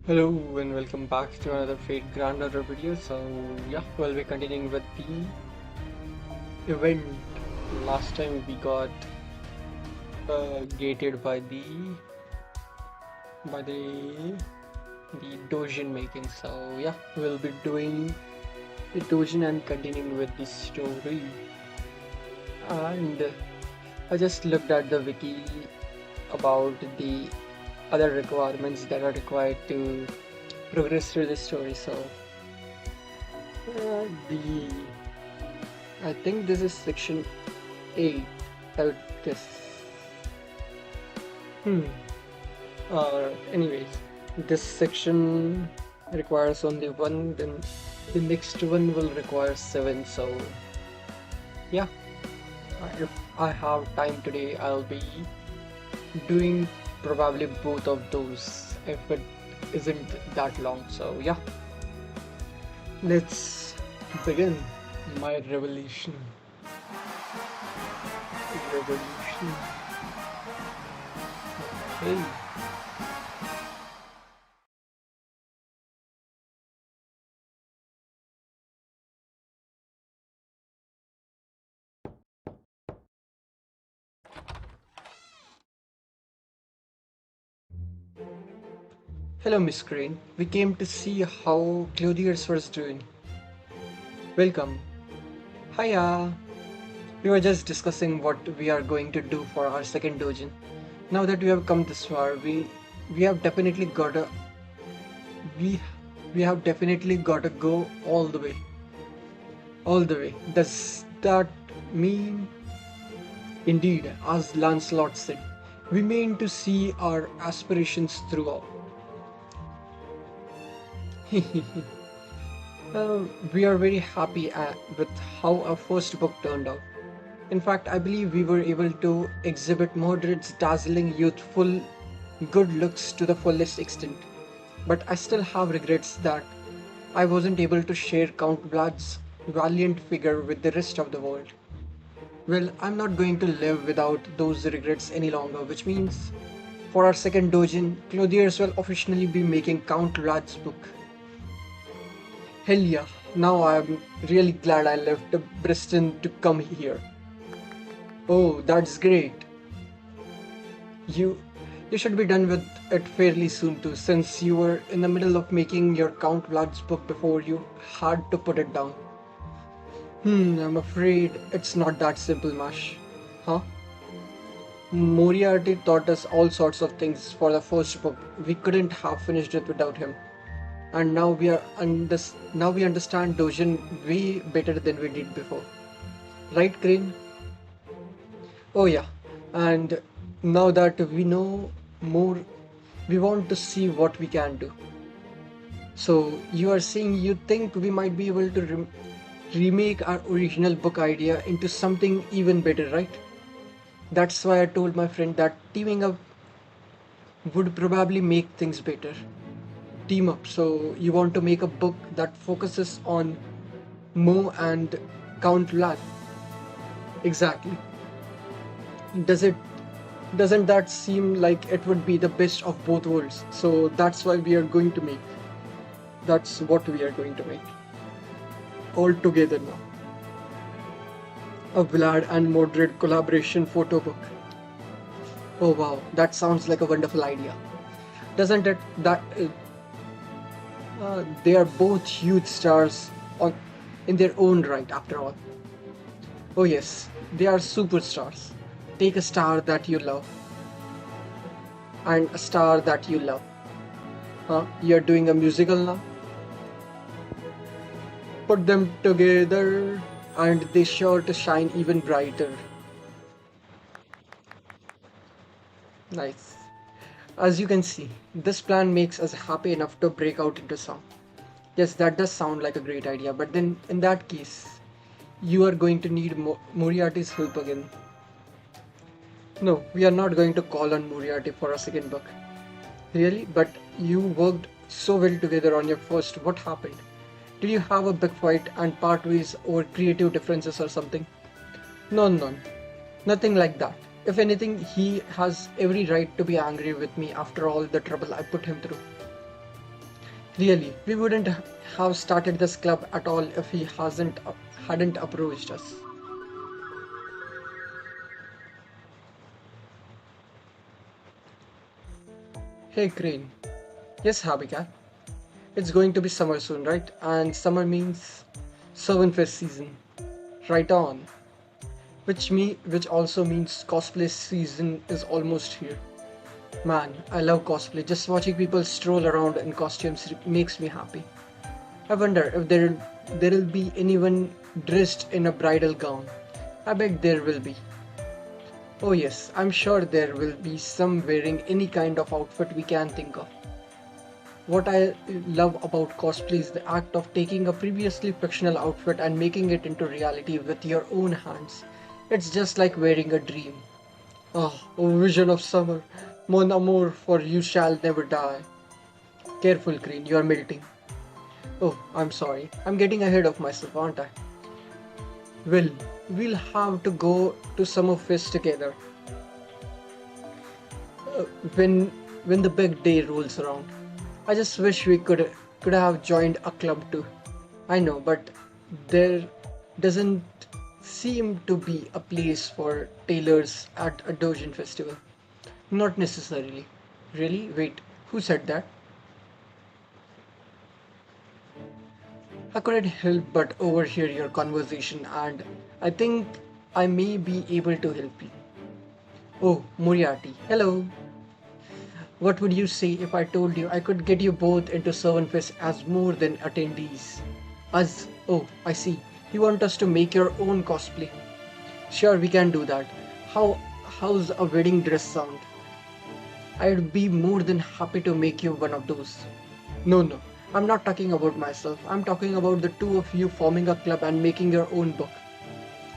Hello and welcome back to another Fate Granddaughter video. So yeah, we'll be continuing with the event. Last time we got gated by the Dojin making. So yeah, we'll be doing the Dojin and continuing with the story. And I just looked at the wiki about the other requirements that are required to progress through the story. So the I think this is section 8. I would guess. Hmm. Anyways, this section requires only one, then the next one will require 7. So yeah, if I have time today, I'll be doing probably both of those if it isn't that long. So yeah, let's begin my revolution. Revolution. Hey. Hello, Miss Crane. We came to see how Clothiers was doing. Welcome. Hiya. We were just discussing what we are going to do for our second doujin. Now that we have come this far, we have definitely gotta we we have definitely gotta go all the way. All the way. Does that mean? Indeed, as Lancelot said, we mean to see our aspirations throughout. We are very happy with how our first book turned out. In fact, I believe we were able to exhibit Mordred's dazzling, youthful, good looks to the fullest extent. But I still have regrets that I wasn't able to share Count Vlad's valiant figure with the rest of the world. Well, I'm not going to live without those regrets any longer, which means for our second doujin, Clothiers will officially be making Count Vlad's book. Hell yeah, now I'm really glad I left Bristol to come here. Oh, that's great. You you should be done with it fairly soon too, since you were in the middle of making your Count Vlad's book before you had to put it down. I'm afraid it's not that simple, Mash. Huh? Moriarty taught us all sorts of things for the first book. We couldn't have finished it without him. And now we understand Dojin way better than we did before. Right, Crane? Oh yeah. And now that we know more, we want to see what we can do. So you are saying you think we might be able to remake our original book idea into something even better, right? That's why I told my friend that teaming up would probably make things better. Team up. So you want to make a book that focuses on Mo and Count Vlad. Exactly. Does it doesn't that seem like it would be the best of both worlds? So that's why we are going to make. That's what we are going to make. All together now. A Vlad and Mordred collaboration photo book. Oh wow, that sounds like a wonderful idea. Doesn't it? They are both huge stars on, in their own right, after all. Oh yes, they are superstars. Take a star that you love and a star that you love. Huh? You're doing a musical now? Put them together and they sure to shine even brighter. Nice. As you can see, this plan makes us happy enough to break out into song. Yes, that does sound like a great idea, but then in that case, you are going to need Moriarty's help again. No, we are not going to call on Moriarty for a second book. Really? But you worked so well together on your first. What happened? Did you have a big fight and part ways over creative differences or something? No, no, nothing like that. If anything, he has every right to be angry with me after all the trouble I put him through. Really, we wouldn't have started this club at all if he hasn't hadn't approached us. Hey Crane. Yes, Habika. It's going to be summer soon, right? And summer means Servant season. Right on. Which also means cosplay season is almost here. Man, I love cosplay. Just watching people stroll around in costumes makes me happy. I wonder if there'll be anyone dressed in a bridal gown. I bet there will be. Oh yes, I'm sure there will be some wearing any kind of outfit we can think of. What I love about cosplay is the act of taking a previously fictional outfit and making it into reality with your own hands. It's just like wearing a dream. Oh, vision of summer. Mon amour, for you shall never die. Careful, Green, you are melting. Oh, I'm sorry. I'm getting ahead of myself, aren't I? Well, we'll have to go to Summerfest together uh, when when the big day rolls around. I just wish we could have joined a club too. I know, but there doesn't seem to be a place for tailors at a Dojin festival. Not necessarily. Really? Wait, who said that? I couldn't help but overhear your conversation, and I think I may be able to help you. Oh, Moriarty. Hello. What would you say if I told you I could get you both into Servantfest as more than attendees? Us? Oh, I see. You want us to make your own cosplay? Sure, we can do that. How's a wedding dress sound? I'd be more than happy to make you one of those. No, no. I'm not talking about myself. I'm talking about the two of you forming a club and making your own book.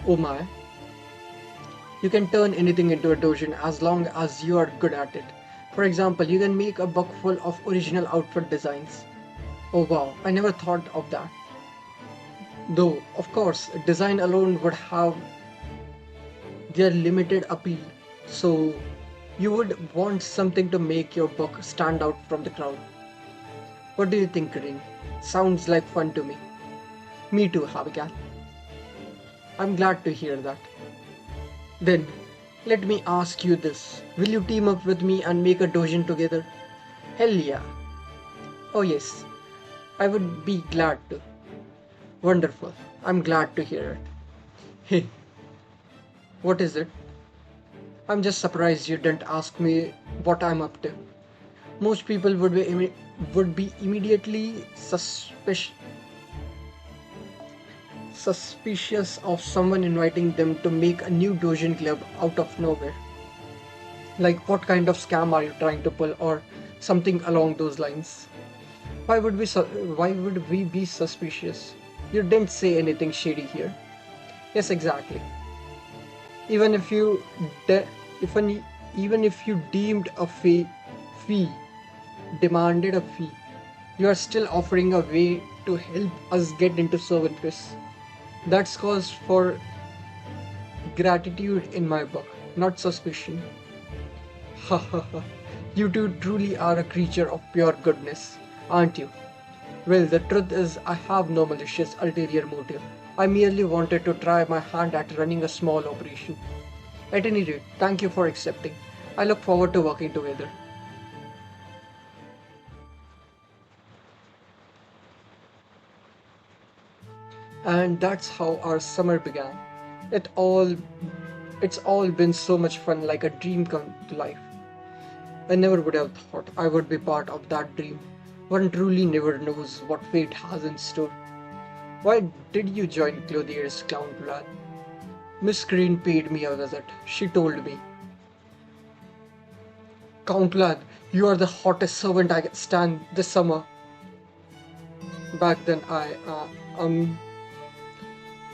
Oh my. You can turn anything into a doujin as long as you are good at it. For example, you can make a book full of original outfit designs. Oh wow, I never thought of that. Though, of course, design alone would have their limited appeal. So, you would want something to make your book stand out from the crowd. What do you think, Ring? Sounds like fun to me. Me too, Abigail. I'm glad to hear that. Then, let me ask you this. Will you team up with me and make a doujin together? Hell yeah. Oh yes, I would be glad to. Wonderful. I'm glad to hear it. Hey, what is it? I'm just surprised you didn't ask me what I'm up to. Most people would be immediately suspicious of someone inviting them to make a new doujin club out of nowhere. Like, what kind of scam are you trying to pull, or something along those lines? Why would we be suspicious? You didn't say anything shady here. Yes, exactly. Even if you de- if an, even if you deemed a fee demanded a fee, you are still offering a way to help us get into service. That's cause for gratitude in my book, not suspicion. Ha ha ha. You two truly are a creature of pure goodness, aren't you? Well, the truth is, I have no malicious ulterior motive. I merely wanted to try my hand at running a small operation. At any rate, thank you for accepting. I look forward to working together. And that's how our summer began. It all it's all been so much fun, like a dream come to life. I never would have thought I would be part of that dream. One truly never knows what fate has in store. Why did you join Clothier's Clown Plan? Miss Green paid me a visit. She told me, Count Lad, you are the hottest servant I can stand this summer. Back then,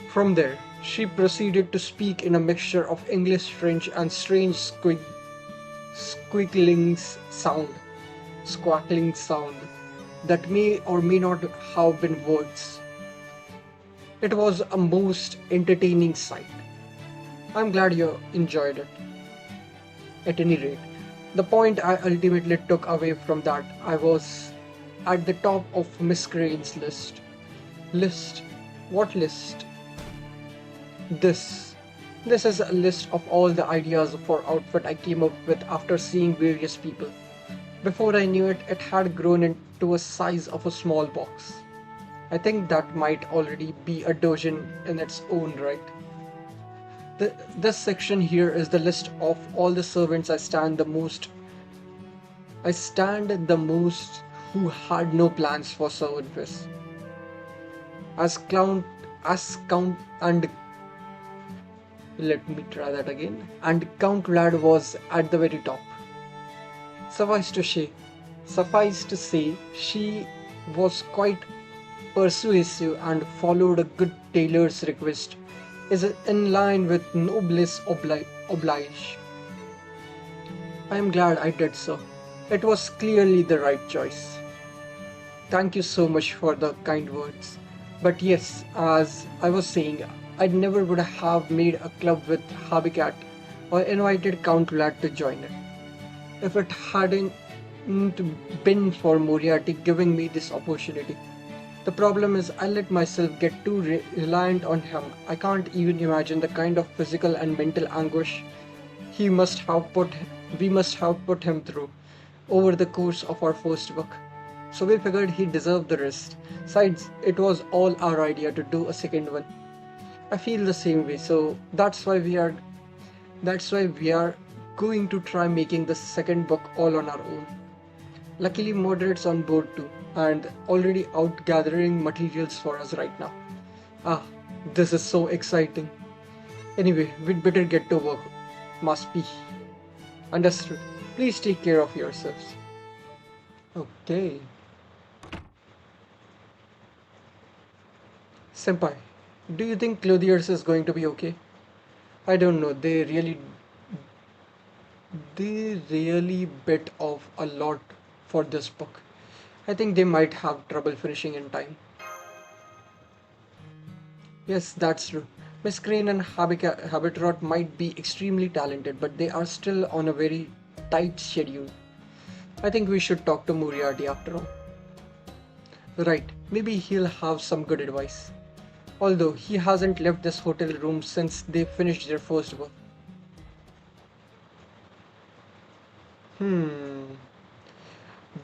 from there, she proceeded to speak in a mixture of English, French, and strange squiggling sound, squawkling sound that may or may not have been words. It was a most entertaining sight. I'm glad you enjoyed it. At any rate, the point I ultimately took away from that I was at the top of Miss Crane's list. List? What list? This. This is a list of all the ideas for outfit I came up with after seeing various people. Before I knew it, it had grown into a size of a small box. I think that might already be a dozen in its own right. This section here is the list of all the servants I stand the most who had no plans for service. As count, and let me try that again. And Count Vlad was at the very top. Suffice to say, she was quite persuasive and followed a good tailor's request. Is in line with noblesse oblige. I am glad I did so. It was clearly the right choice. Thank you so much for the kind words. But yes, as I was saying, I never would have made a club with Habitat or invited Count Vlad to join it if it hadn't been for Moriarty giving me this opportunity. The problem is I let myself get too reliant on him. I can't even imagine the kind of physical and mental anguish he must have put we must have put him through over the course of our first book. So we figured he deserved the rest. Besides, it was all our idea to do a second one. I feel the same way, so that's why we are going to try making the second book all on our own. Luckily, Moderate's on board too, and already out gathering materials for us right now. Ah, this is so exciting. Anyway, we'd better get to work. Must be. Understood. Please take care of yourselves. Okay. Senpai, do you think Clothiers is going to be okay? I don't know. They really bit off a lot for this book. I think they might have trouble finishing in time. Yes, that's true. Miss Crane and Habitrot might be extremely talented, but they are still on a very tight schedule. I think we should talk to Moriarty after all. Right, maybe he'll have some good advice. Although he hasn't left this hotel room since they finished their first book. Hmm,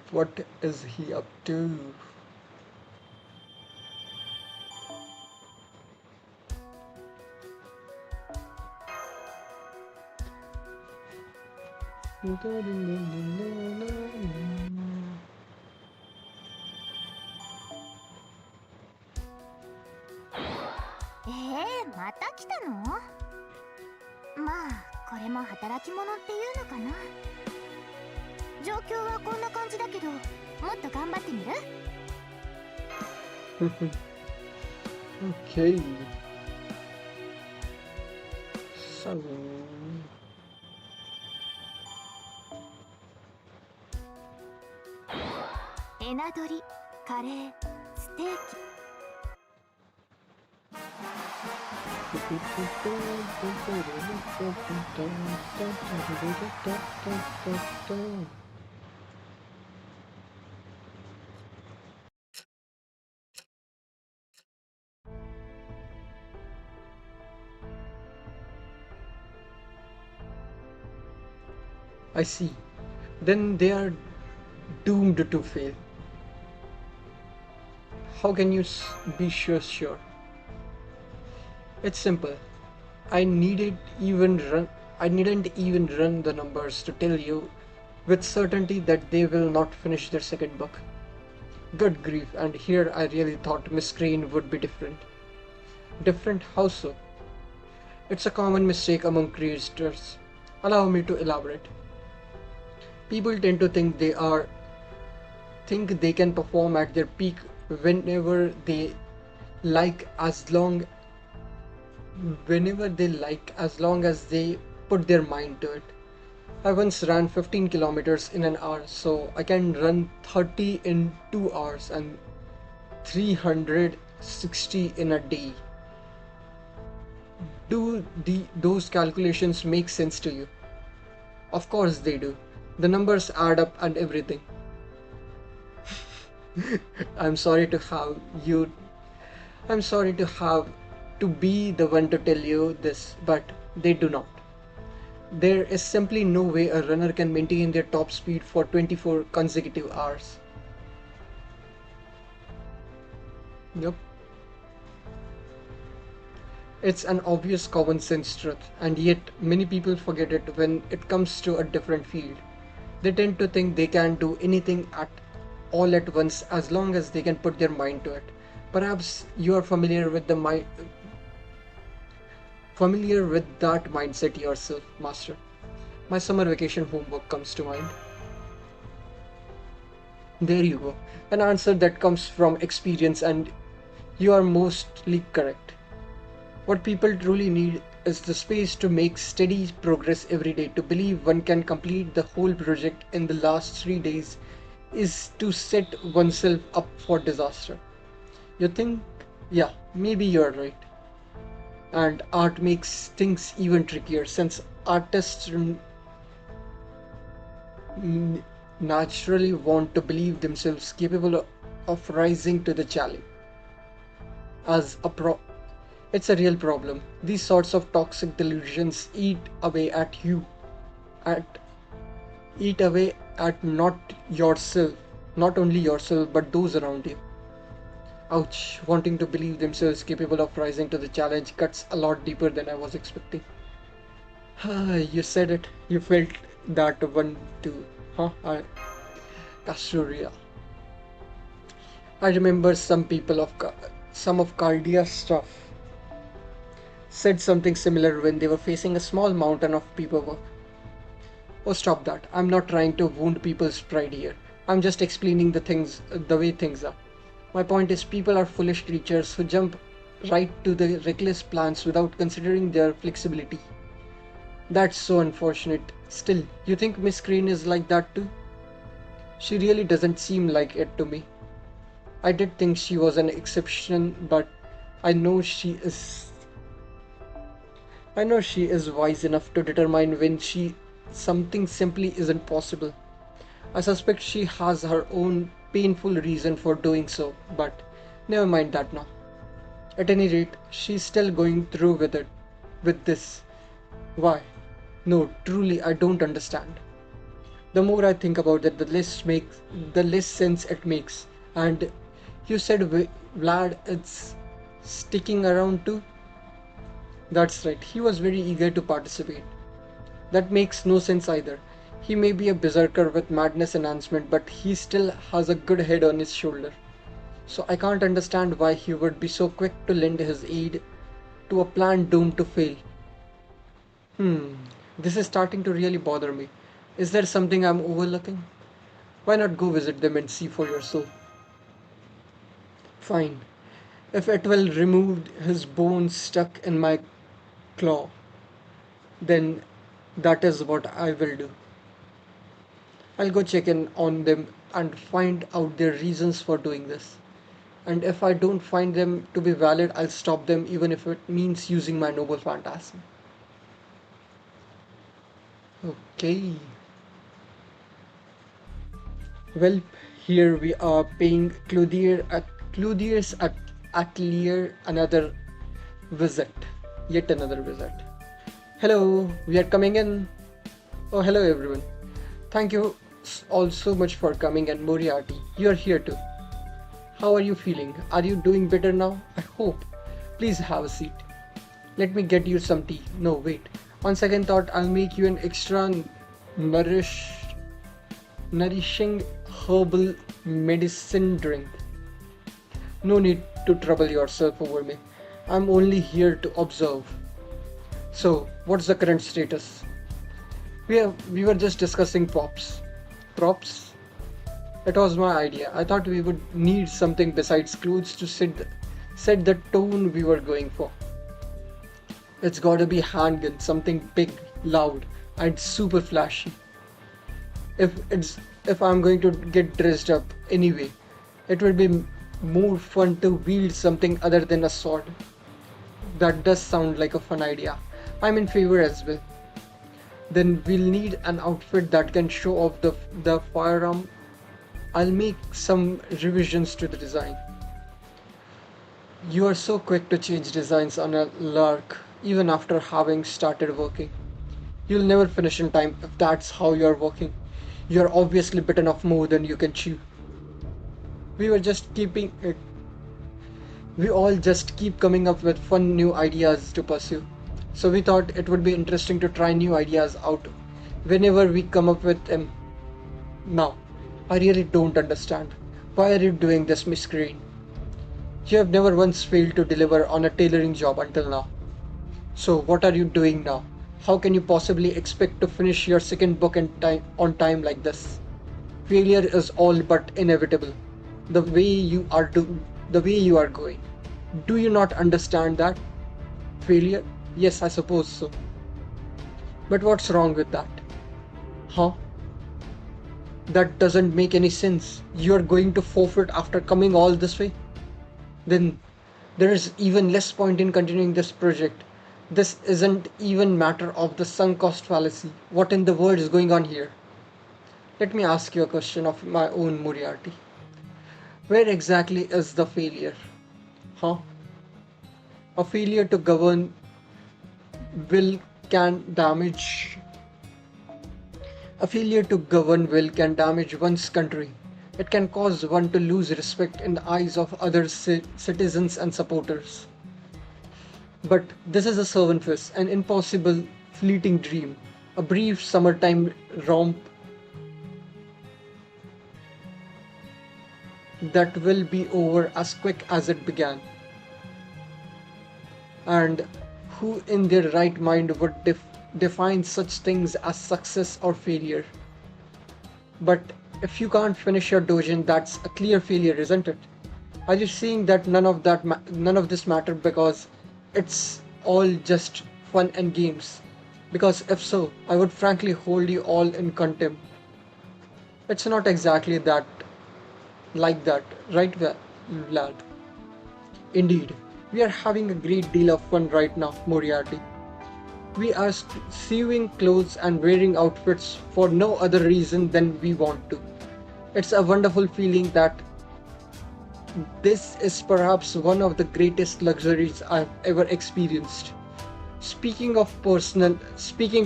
what is he up to? また来たの？まあこれも働き者っていうのかな。状況はこんな感じだけど、もっと頑張ってみる？ Okay, so エナドリ、カレー、ステーキ。I see. Then they are doomed to fail. How can you be sure? It's simple. I needed even run. I needn't even run the numbers to tell you with certainty that they will not finish their second book. Good grief! And here I really thought Miss Crane would be different. Different? How so? It's a common mistake among creators. Allow me to elaborate. People tend to think they can perform at their peak whenever they like as long as they put their mind to it. I once ran 15 kilometers in an hour, so I can run 30 in 2 hours and 360 in a day. Do those calculations make sense to you? Of course they do. The numbers add up and everything. I'm sorry to have you. I'm sorry to have to be the one to tell you this, but they do not. There is simply no way a runner can maintain their top speed for 24 consecutive hours. Yep. It's an obvious common sense truth, and yet many people forget it when it comes to a different field. They tend to think they can do anything at all at once as long as they can put their mind to it. Perhaps you are familiar with that mindset yourself, Master. My summer vacation homework comes to mind. There you go. An answer that comes from experience, and you are mostly correct. What people truly need is the space to make steady progress every day. To believe one can complete the whole project in the last 3 days is to set oneself up for disaster. You think, yeah, maybe you're right. And art makes things even trickier since artists n- naturally want to believe themselves capable of rising to the challenge. As a pro, it's a real problem. These sorts of toxic delusions at eat away at not yourself, not only yourself but those around you. Ouch, wanting to believe themselves capable of rising to the challenge cuts a lot deeper than I was expecting. You said it. You felt that one too, huh? Castoria. I remember some of Cardia's stuff said something similar when they were facing a small mountain of paperwork. Oh, stop that. I'm not trying to wound people's pride here. I'm just explaining the way things are. My point is, people are foolish creatures who jump right to the reckless plans without considering their flexibility. That's so unfortunate. Still, you think Miss Crane is like that too? She really doesn't seem like it to me. I did think she was an exception, but I know she is I know she is wise enough to determine when she something simply isn't possible. I suspect she has her own painful reason for doing so, but never mind that now. At any rate, she's still going through with this. Why? No, truly I don't understand. The more I think about it, the less sense it makes. And you said Vlad is sticking around too? That's right, he was very eager to participate. That makes no sense either. He may be a berserker with madness enhancement, but he still has a good head on his shoulder. So I can't understand why he would be so quick to lend his aid to a plan doomed to fail. Hmm, this is starting to really bother me. Is there something I'm overlooking? Why not go visit them and see for yourself? Fine. If it will remove his bones stuck in my claw, then that is what I will do. I'll go check in on them and find out their reasons for doing this. And if I don't find them to be valid, I'll stop them even if it means using my noble phantasm. Okay. Well, here we are paying Cloudier's atelier another visit. Yet another visit. Hello, we are coming in. Oh, hello everyone. Thank you all so much for coming, and Moriarty, you're here too. How are you feeling? Are you doing better now? I hope. Please have a seat. Let me get you some tea. No, wait. On second thought, I'll make you an extra nourish, nourishing herbal medicine drink. No need to trouble yourself over me. I'm only here to observe. So, what's the current status? We were just discussing props. Props? It was my idea. I thought we would need something besides clothes to set the tone we were going for. It's gotta be handgun, something big, loud, and super flashy. If I'm going to get dressed up anyway, it would be more fun to wield something other than a sword. That does sound like a fun idea. I'm in favor as well. Then we'll need an outfit that can show off the firearm I'll make some revisions to the design. You are so quick to change designs on a lark, even after having started working. You'll never finish in time if that's how you're working. You're obviously bitten off more than you can chew. We were just keeping it. We all just keep coming up with fun new ideas to pursue. So we thought it would be interesting to try new ideas out whenever we come up with them. Now, I really don't understand. Why are you doing this, Miss Green? You have never once failed to deliver on a tailoring job until now. So what are you doing now? How can you possibly expect to finish your second book on time like this? Failure is all but inevitable. The way you are the way you are going. Do you not understand that? Failure? Yes, I suppose so. But what's wrong with that? Huh? That doesn't make any sense. You're going to forfeit after coming all this way? Then there is even less point in continuing this project. This isn't even matter of the sunk cost fallacy. What in the world is going on here? Let me ask you a question of my own, Moriarty. Where exactly is the failure? Huh? A failure to govern will can damage A failure to govern will can damage one's country. It can cause one to lose respect in the eyes of other citizens and supporters. But this is a servant an impossible, fleeting dream, a brief summertime romp that will be over as quick as it began. And who in their right mind would define such things as success or failure? But if you can't finish your dojin, that's a clear failure, isn't it? Are you saying that none of this mattered because it's all just fun and games? Because if so, I would frankly hold you all in contempt. It's not exactly that like that, right, lad? Indeed, we are having a great deal of fun right now, Moriarty. We are sewing clothes and wearing outfits for no other reason than we want to. It's a wonderful feeling that this is perhaps one of the greatest luxuries I've ever experienced. Speaking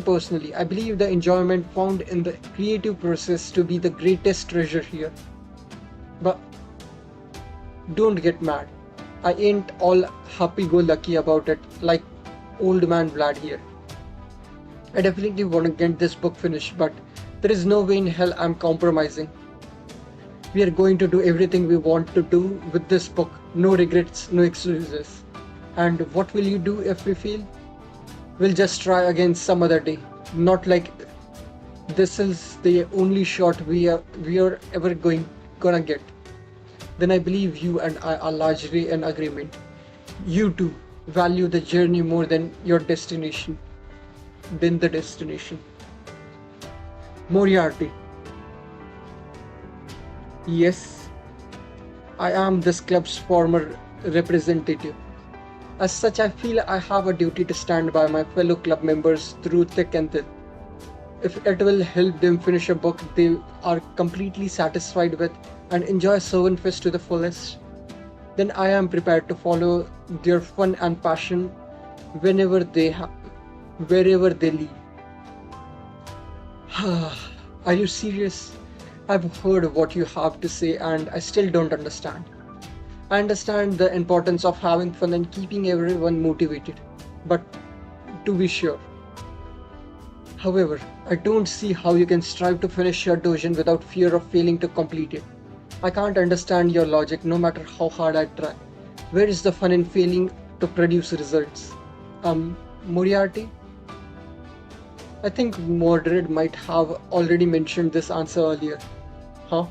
personally, I believe the enjoyment found in the creative process to be the greatest treasure here. But don't get mad. I ain't all happy-go-lucky about it like old man Vlad here. I definitely want to get this book finished, but there is no way in hell I'm compromising. We are going to do everything we want to do with this book. No regrets, no excuses. And what will you do if we fail? We'll just try again some other day. Not like this is the only shot we are ever gonna get. Then I believe you and I are largely in agreement. You too value the journey more than the destination. Moriarty. Yes, I am this club's former representative. As such, I feel I have a duty to stand by my fellow club members through thick and thin. If it will help them finish a book they are completely satisfied with and enjoy Servantfest to the fullest, then I am prepared to follow their fun and passion whenever wherever they lead. Are you serious? I've heard what you have to say and I still don't understand. I understand the importance of having fun and keeping everyone motivated, but to be sure. However, I don't see how you can strive to finish your dojin without fear of failing to complete it. I can't understand your logic no matter how hard I try. Where is the fun in failing to produce results? Moriarty? I think Mordred might have already mentioned this answer earlier. Huh?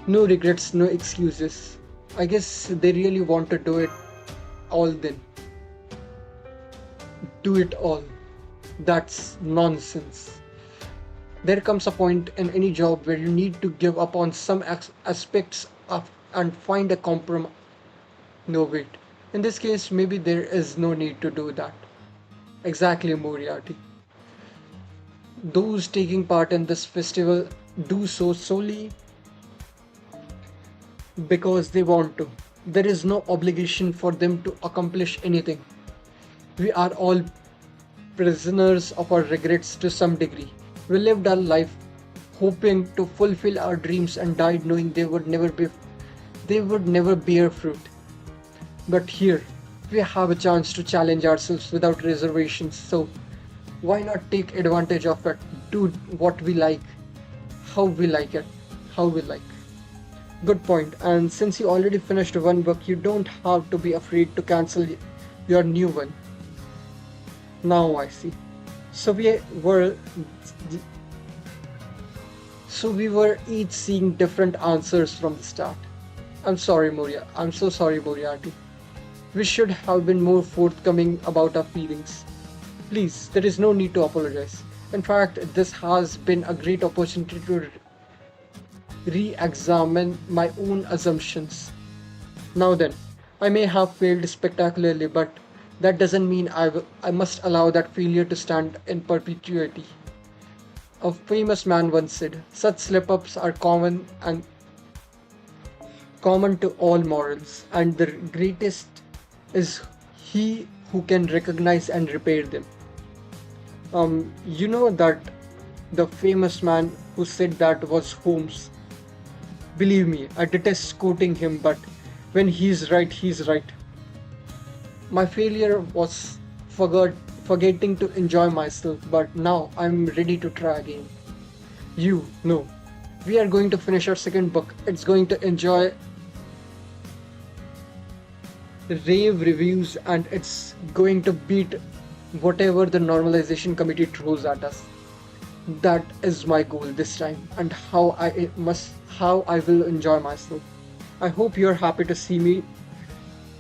No regrets, no excuses. I guess they really want to do it all then. Do it all. That's nonsense. There comes a point in any job where you need to give up on some aspects of and find a compromise. No, wait. In this case, maybe there is no need to do that. Exactly, Moriarty. Those taking part in this festival do so solely because they want to. There is no obligation for them to accomplish anything. We are all prisoners of our regrets to some degree. We lived our life hoping to fulfill our dreams and died knowing they would never bear fruit. But here we have a chance to challenge ourselves without reservations. So why not take advantage of it? Do what we like, how we like it, how we like. Good point. And since you already finished one book, you don't have to be afraid to cancel your new one. Now I see. So were we were each seeing different answers from the start. I'm so sorry, Moriarty. We should have been more forthcoming about our feelings. Please, there is no need to apologize. In fact, this has been a great opportunity to re examine my own assumptions. Now then, I may have failed spectacularly, but that doesn't mean I must allow that failure to stand in perpetuity. A famous man once said, such slip ups are common to all morals, and the greatest is he who can recognize and repair them. You know that the famous man who said that was Holmes. Believe me, I detest quoting him, but when he's right, he's right. My failure was forgetting to enjoy myself, but now I'm ready to try again. No. We are going to finish our second book. It's going to enjoy rave reviews and it's going to beat whatever the normalization committee throws at us. That is my goal this time and how I will enjoy myself. I hope you're happy to see me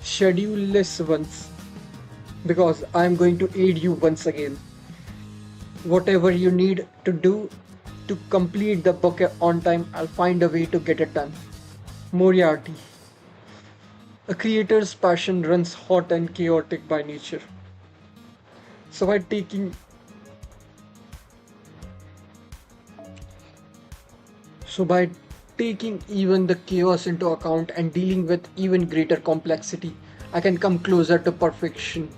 scheduleless once because I'm going to aid you once again. Whatever you need to do to complete the book on time, I'll find a way to get it done. Moriarty. A creator's passion runs hot and chaotic by nature. So by taking so by taking even the chaos into account and dealing with even greater complexity, I can come closer to perfection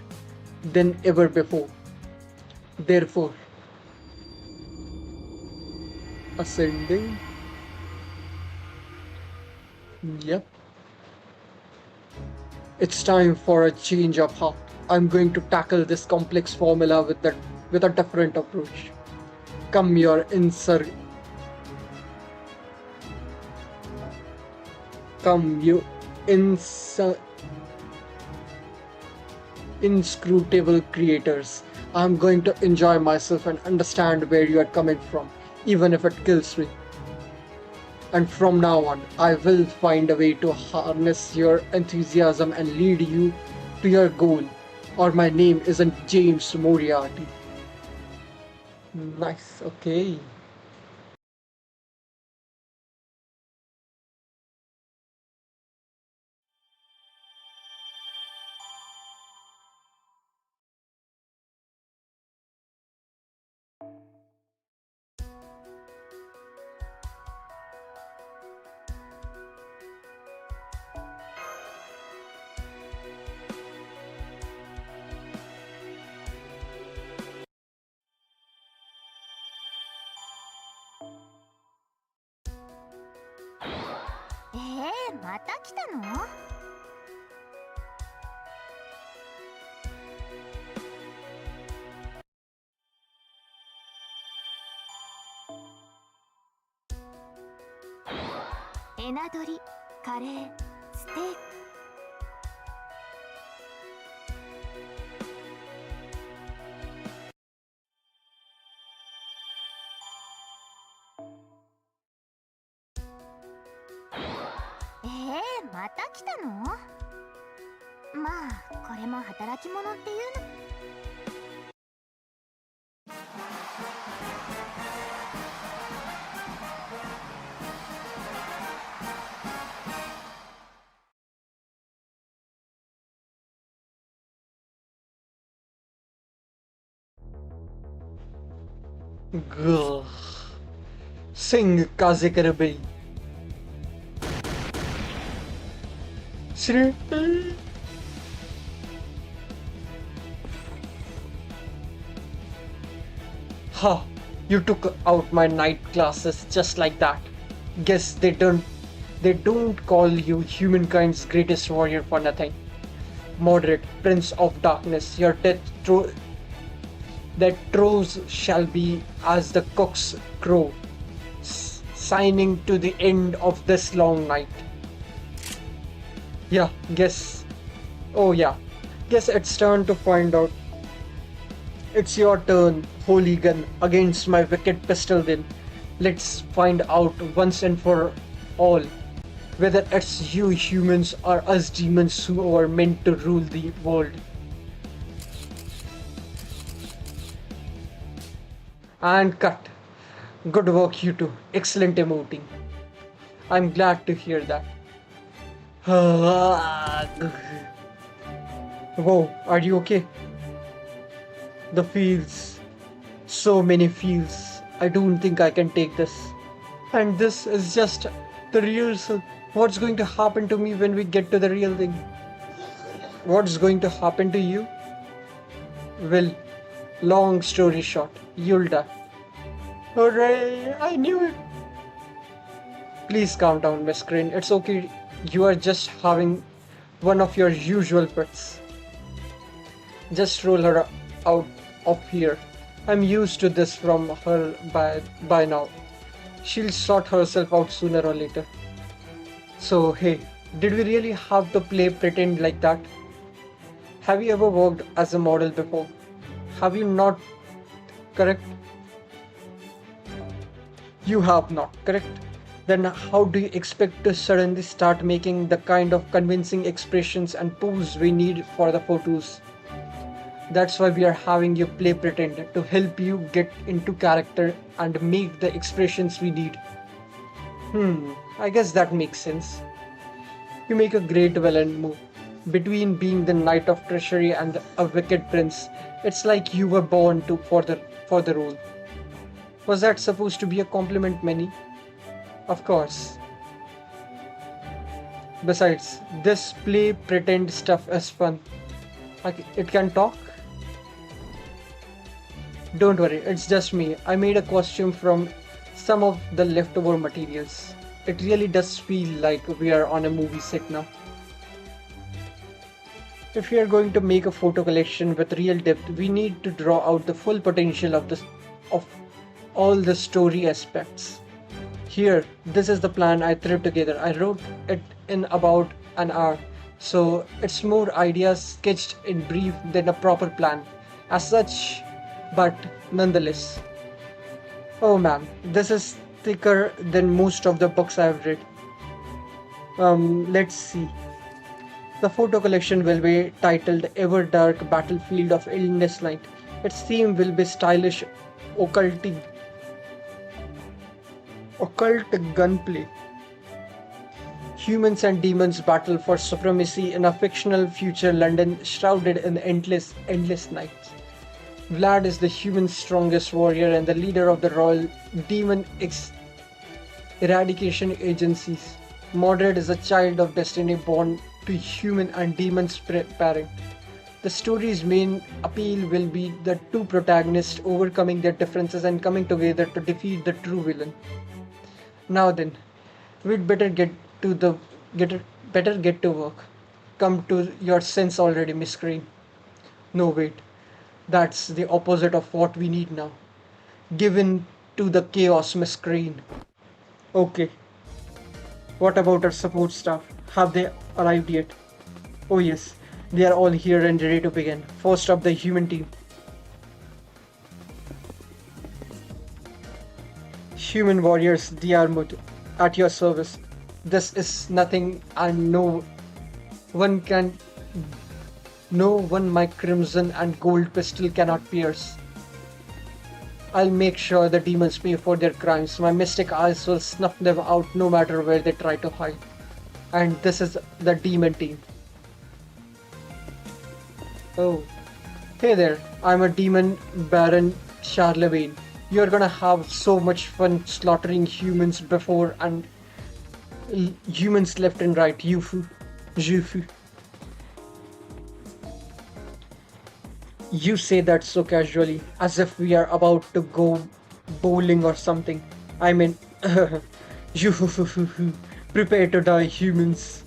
than ever before. Therefore, ascending. Yep. It's time for a change of heart. I'm going to tackle this complex formula with a different approach. Come your come you inser- inscrutable creators. I'm going to enjoy myself and understand where you are coming from, even if it kills me. And from now on, I will find a way to harness your enthusiasm and lead you to your goal. Or my name isn't James Moriarty. Nice, okay.また来たの？エナドリ、カレー、ステーキ。また来たの？まあこれも働き者っていうの。Gah. Sing Kaze Karabei. Shri. Ha! You took out my night classes just like that. Guess they don't call you humankind's greatest warrior for nothing. Moderate, Prince of Darkness, your that throws shall be as the cock's crow, signing to the end of this long night. Yeah, guess. Oh yeah, guess it's turn to find out. It's your turn, holy gun, against my wicked pistol then. Let's find out once and for all whether it's you humans or us demons who are meant to rule the world. And cut. Good work, you two. Excellent emoting. I'm glad to hear that. Whoa, are you okay? The feels. So many feels. I don't think I can take this. And this is just the rehearsal. What's going to happen to me when we get to the real thing? What's going to happen to you? Well, long story short, you'll die. Hooray! I knew it! Please calm down, Miss Crane. It's okay. You are just having one of your usual fits. Just roll her out of here. I'm used to this from her by now. She'll sort herself out sooner or later. So, hey, did we really have to play pretend like that? Have you ever worked as a model before? Have you not? Correct? You have not, correct? Then how do you expect to suddenly start making the kind of convincing expressions and pose we need for the photos? That's why we are having you play pretend, to help you get into character and make the expressions we need. I guess that makes sense. You make a great villain move. Between being the Knight of Treachery and a wicked prince, it's like you were born for the role. Was that supposed to be a compliment, Manny? Of course. Besides, this play pretend stuff is fun. It can talk? Don't worry, it's just me. I made a costume from some of the leftover materials. It really does feel like we are on a movie set now. If we are going to make a photo collection with real depth, we need to draw out the full potential of all the story aspects. Here, this is the plan I threw together. I wrote it in about an hour, so it's more ideas sketched in brief than a proper plan, as such, but nonetheless. Oh man, this is thicker than most of the books I've read. Let's see. The photo collection will be titled Ever Dark Battlefield of Illness Night. Its theme will be stylish occult gunplay. Humans and demons battle for supremacy in a fictional future London shrouded in endless nights. Vlad is the human's strongest warrior and the leader of the Royal Demon Eradication Agencies. Mordred is a child of destiny born to human and demons pairing. The story's main appeal will be the two protagonists overcoming their differences and coming together to defeat the true villain. Now then, we'd better get to work. Come to your sense already, Miss Crane. No wait, that's the opposite of what we need now. Give in to the chaos, Miss Crane. Okay. What about our support staff? Have they arrived yet? Oh yes, they are all here and ready to begin. First up, the human team. Human warriors, Diarmut, at your service. This is nothing and one can no one my crimson and gold pistol cannot pierce. I'll make sure the demons pay for their crimes. My mystic eyes will snuff them out no matter where they try to hide. And this is the demon team. Oh, hey there. I'm a demon Baron Charlemagne. You're gonna have so much fun slaughtering humans before and humans left and right. Jufu. You say that so casually, as if we are about to go bowling or something. I mean, you prepare to die, humans.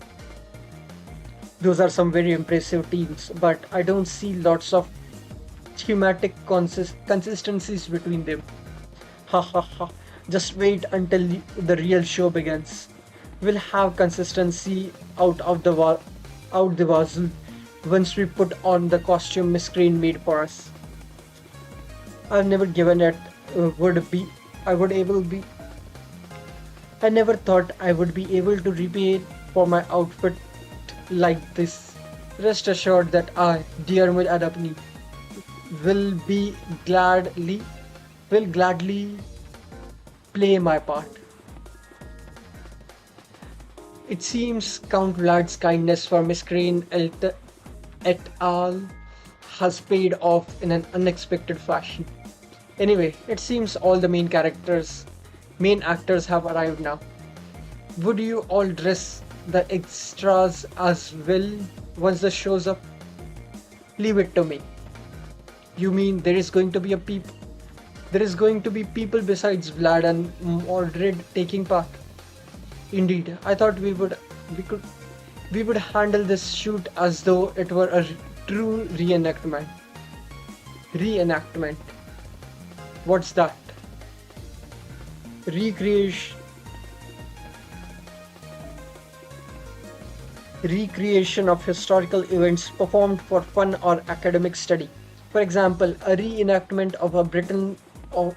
Those are some very impressive teams, but I don't see lots of thematic consistencies between them. Ha ha ha. Just wait until the real show begins. We'll have consistency out the wazoo once we put on the costume Miss Crane made for us. I've never given it would be I would able be I never thought I would be able to repay for my outfit like this. Rest assured that I, Diarmid Adapni, will be gladly will gladly play my part. It seems Count Vlad's kindness for Miss Crane et al. Has paid off in an unexpected fashion. Anyway, it seems all the main actors have arrived now. Would you all dress the extras as well once the show's up? Leave it to me. You mean there is going to be people besides Vlad and Mordred taking part? Indeed, I thought we could we would handle this shoot as though it were a true reenactment. Reenactment. What's that? Recreation recreation of historical events performed for fun or academic study. For example, a reenactment of a Britain of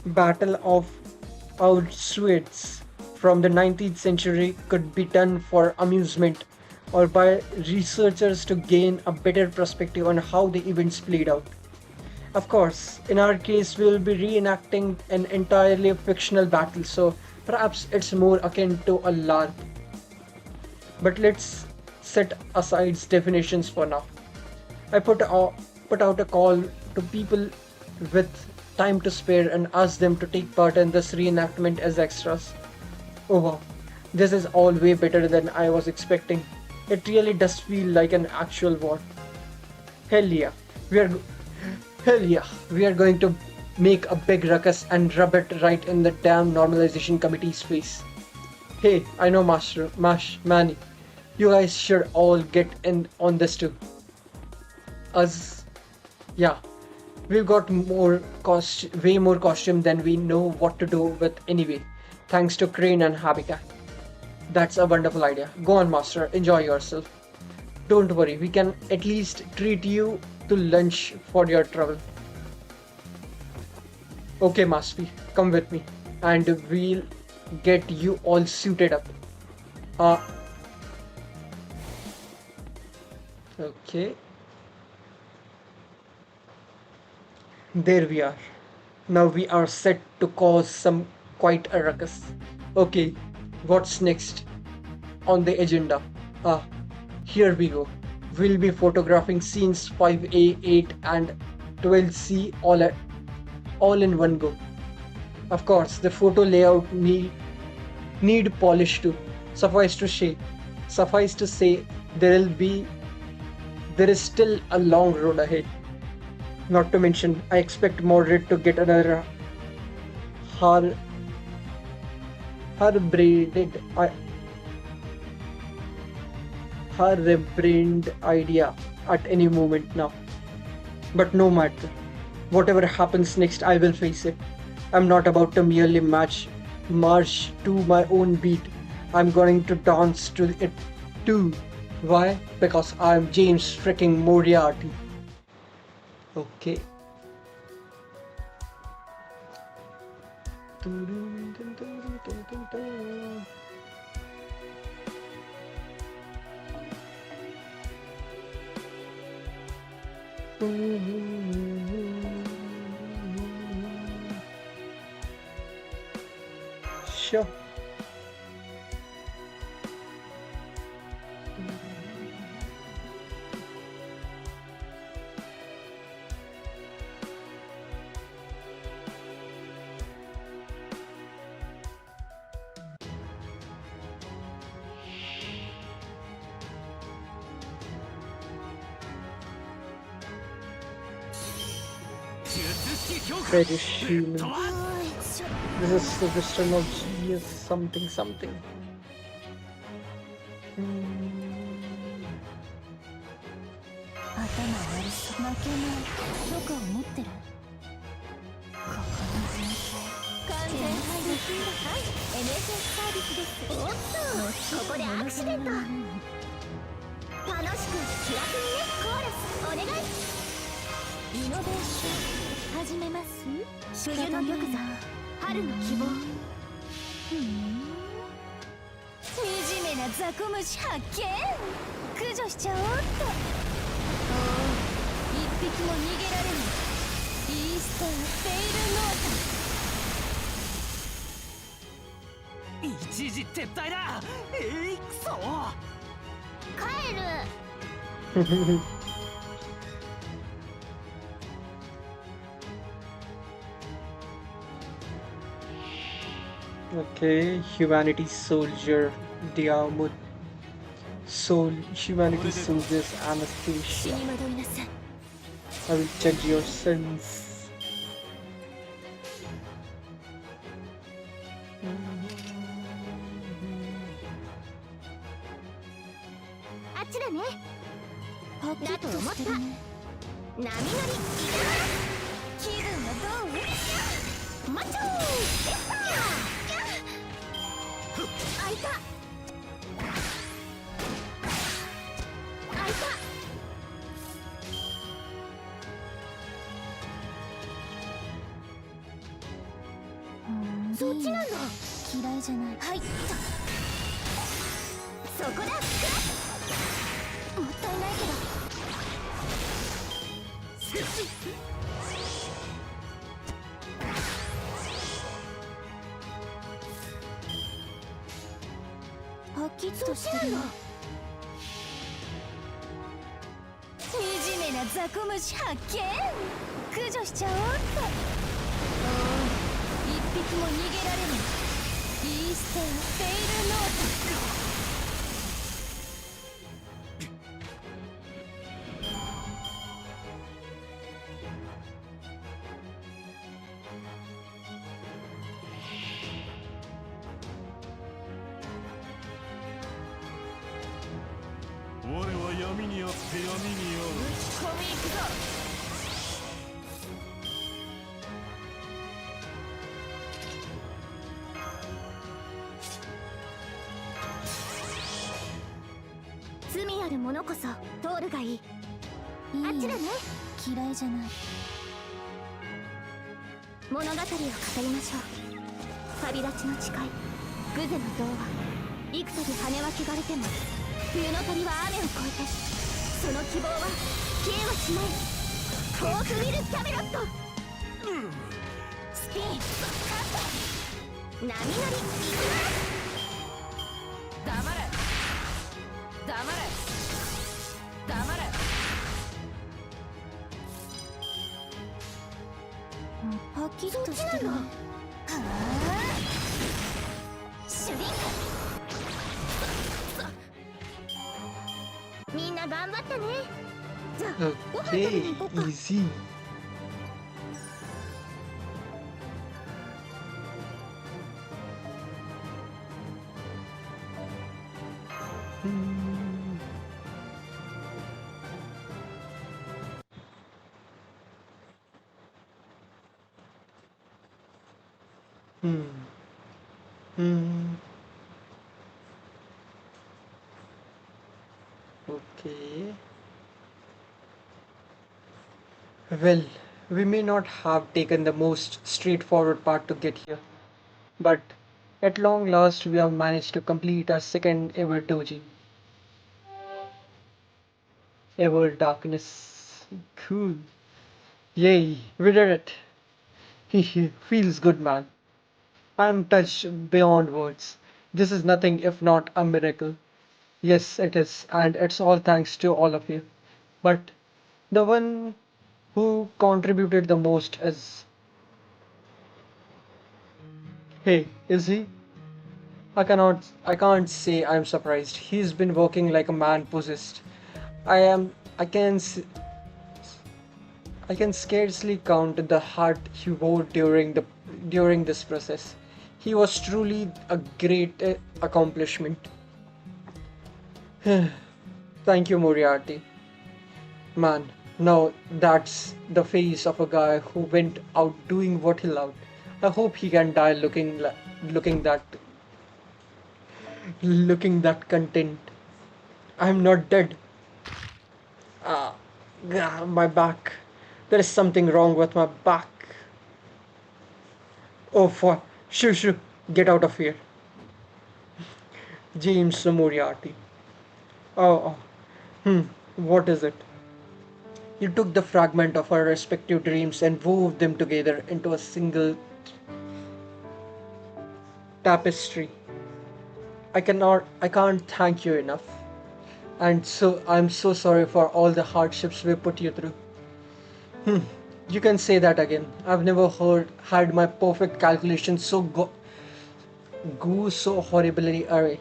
Battle of Auschwitz from the 19th century could be done for amusement or by researchers to gain a better perspective on how the events played out. Of course, in our case, we will be reenacting an entirely fictional battle, so perhaps it's more akin to a LARP. But let's set aside definitions for now. I put out a call to people with time to spare and ask them to take part in this reenactment as extras. Oh wow, this is all way better than I was expecting. It really does feel like an actual war. Hell yeah, we are hell yeah, we are going to make a big ruckus and rub it right in the damn normalization committee's face. Hey, I know Manny, you guys should all get in on this too. Us, yeah, we've got way more costume than we know what to do with anyway. Thanks to Crane and Habitat. That's a wonderful idea. Go on, Master, enjoy yourself. Don't worry, we can at least treat you to lunch for your trouble. Okay, Masvi, come with me, and we'll get you all suited up. Uh, okay, there we are. Now we are set to cause some quite a ruckus. Okay, what's next on the agenda? Ah, here we go. We'll be photographing scenes 5A, 8, and 12C all in one go. Of course, the photo layout need polish too. Suffice to say, suffice to say, there is still a long road ahead. Not to mention, I expect Mordred to get another har braided harebrained idea at any moment now. But no matter, whatever happens next, I will face it. I'm not about to merely march to my own beat. I'm going to dance to it too. Why? Because I'm James freaking Moriarty. Okay. Sure. British humans. うーいしょ This is the wisdom of genius something something. Hmm. 頭悪そう負けないとか思ってるここの全体完全配慮するはい NSS サービスですおっとここでアクシデント楽しく気楽にねコーラスお願いイノベーション始めます冬の玉座春の希望惨めなザコムシ発見駆除しちゃおうっと一匹も逃げられないイースターフェイルノータ一時撤退だクソ帰る Okay, humanity soldier Diamut Soul humanity soldiers 死 Anastasia. に戻りなさい I will judge your sins. あっちだねはっきりと思った波乗り気分はどうマッチョーエッター開いた開いたそっちなんだ嫌いじゃないはいそこだもったいないけどパキッとしてるの惨めなザコムシ発見駆除しちゃおうっと一匹も逃げられないイースターフェイルノータ我は闇にあって闇に込み行くぞ罪ある者こそ通るがいいあっちだね嫌いじゃない物語を語りましょう旅立ちの誓いグゼの童話幾度羽は汚れても冬の鳥は雨を越えてその希望は消えはしないフォークウィル・キャメロットスピンカット波乗り行きます黙れ黙れ黙れパキッとしてるはあシュリンみんな頑張ったねじゃあご飯食べ Okay, に行こうか easy. Hmm. Hmm. Hmm. Okay. Well, we may not have taken the most straightforward path to get here, but at long last we have managed to complete our second ever doji. Ever darkness. Cool. Yay, we did it. He feels good, man. I'm touched beyond words. This is nothing if not a miracle. Yes, it is, and it's all thanks to all of you. But the one who contributed the most is. Hey, is he? I can't say I'm surprised. He's been working like a man possessed. I am I can s- I can scarcely count the heart he wore during this process. He was truly a great accomplishment. Thank you, Moriarty. Man, now that's the face of a guy who went out doing what he loved. I hope he can die looking that looking that content. I'm not dead. Ah, my back. There is something wrong with my back. Oh, for shoo shoo, get out of here, James Moriarty. Oh, what is it? You took the fragment of our respective dreams and wove them together into a single tapestry. I can't thank you enough. And so I'm so sorry for all the hardships we put you through. You can say that again. I've never had my perfect calculations go so horribly awry.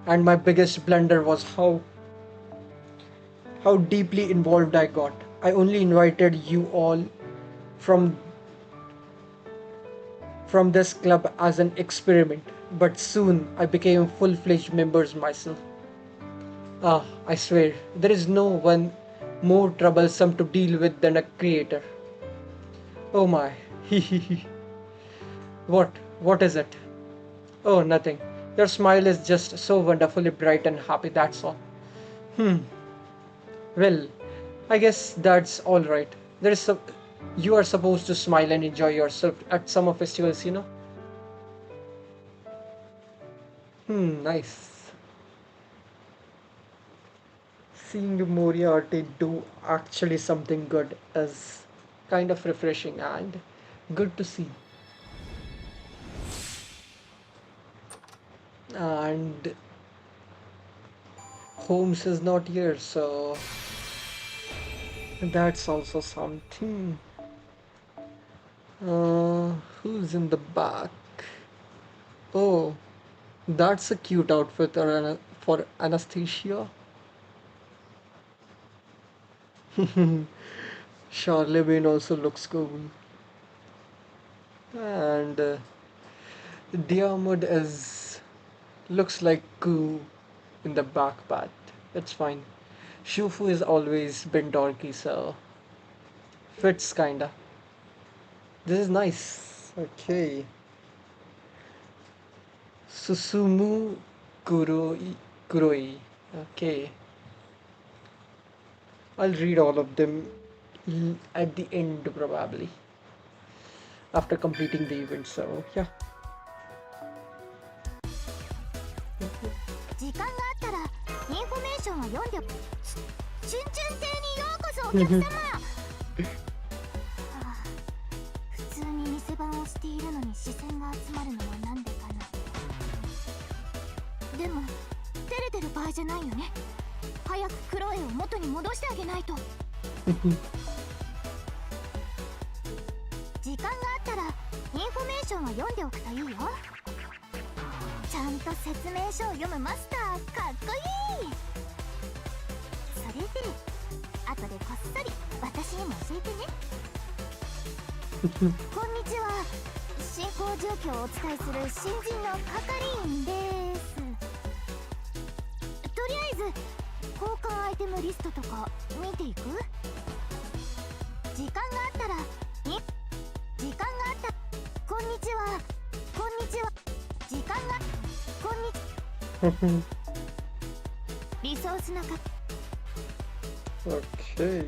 And my biggest blunder was how deeply involved I got. I only invited you all from this club as an experiment, but soon I became full-fledged members myself. Ah, I swear, there is no one more troublesome to deal with than a creator. Oh my, what is it? Oh, nothing. Your smile is just so wonderfully bright and happy, that's all. Hmm, well, I guess that's alright. You are supposed to smile and enjoy yourself at summer festivals, you know? Nice. Seeing Moriarty do actually something good is kind of refreshing and good to see. And Holmes is not here, so that's also something. Who's in the back? Oh, that's a cute outfit for Anastasia. Charlemagne also looks cool. And Diarmuid is looks like Goo in the back path. It's fine. Shufu has always been dorky, so fits kinda. This is nice. Okay. Susumu Kuroi. Okay. I'll read all of them at the end probably after completing the event. So yeah. 時間があったらインフォメーションを読んで春春亭にようこそお客様はあ、普通に店番をしているのに視線が集まるのはなんでかな。でも照れてる場合じゃないよね。早くクロエを元に戻してあげないと。時間があったらインフォメーションは読んでおくといいよ。ちゃんと説明書を読むマスターかっこいい。それで後でこっそり私にも教えてね。こんにちは。進行状況をお伝えする新人の係員です。とりあえず交換アイテムリストとか見ていく？時間があったら時間があったこんにちは。こんにちは。時間がこんにちリソースなか Okay.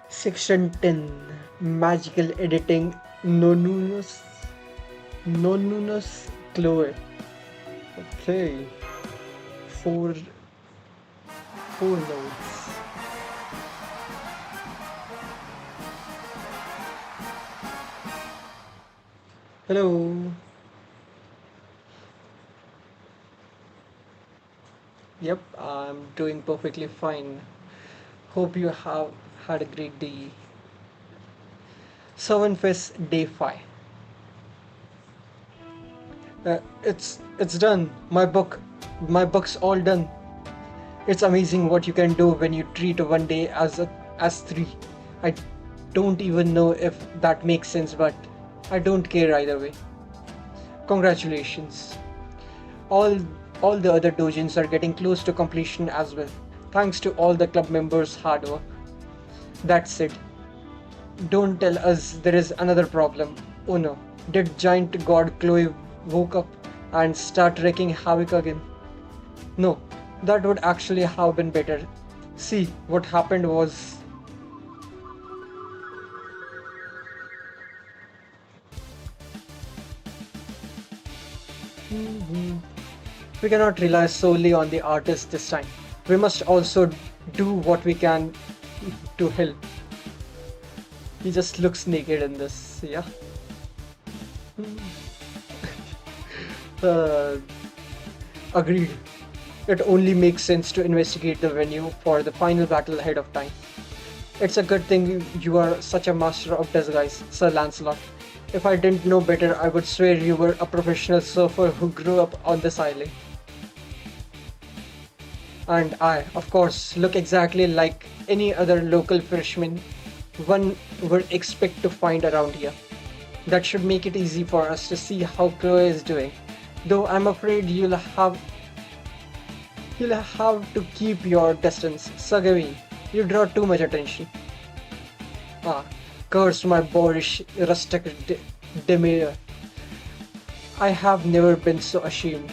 Section 10 Magical Editing Nonunus Chloe. Okay. Four nodes. Hello. Yep, I'm doing perfectly fine. Hope you have had a great day. Fest Day 5. It's done. My book's all done. It's amazing what you can do when you treat one day as three. I don't even know if that makes sense, but I don't care either way. Congratulations. All all the other dojins are getting close to completion as well, thanks to all the club members' hard work. That said, don't tell us there is another problem. Oh no, did giant god Chloe woke up and start wreaking havoc again? No, that would actually have been better. See, what happened was we cannot rely solely on the artist this time. We must also do what we can to help. He just looks naked in this, yeah. Uh, Agreed. It only makes sense to investigate the venue for the final battle ahead of time. It's a good thing you are such a master of disguise, Sir Lancelot. If I didn't know better, I would swear you were a professional surfer who grew up on this island. And I, of course, look exactly like any other local freshman one would expect to find around here. That should make it easy for us to see how Chloe is doing. Though I'm afraid you'll have to keep your distance. Sir Gawain, you draw too much attention. Ah, curse my boorish rustic demeanor. I have never been so ashamed.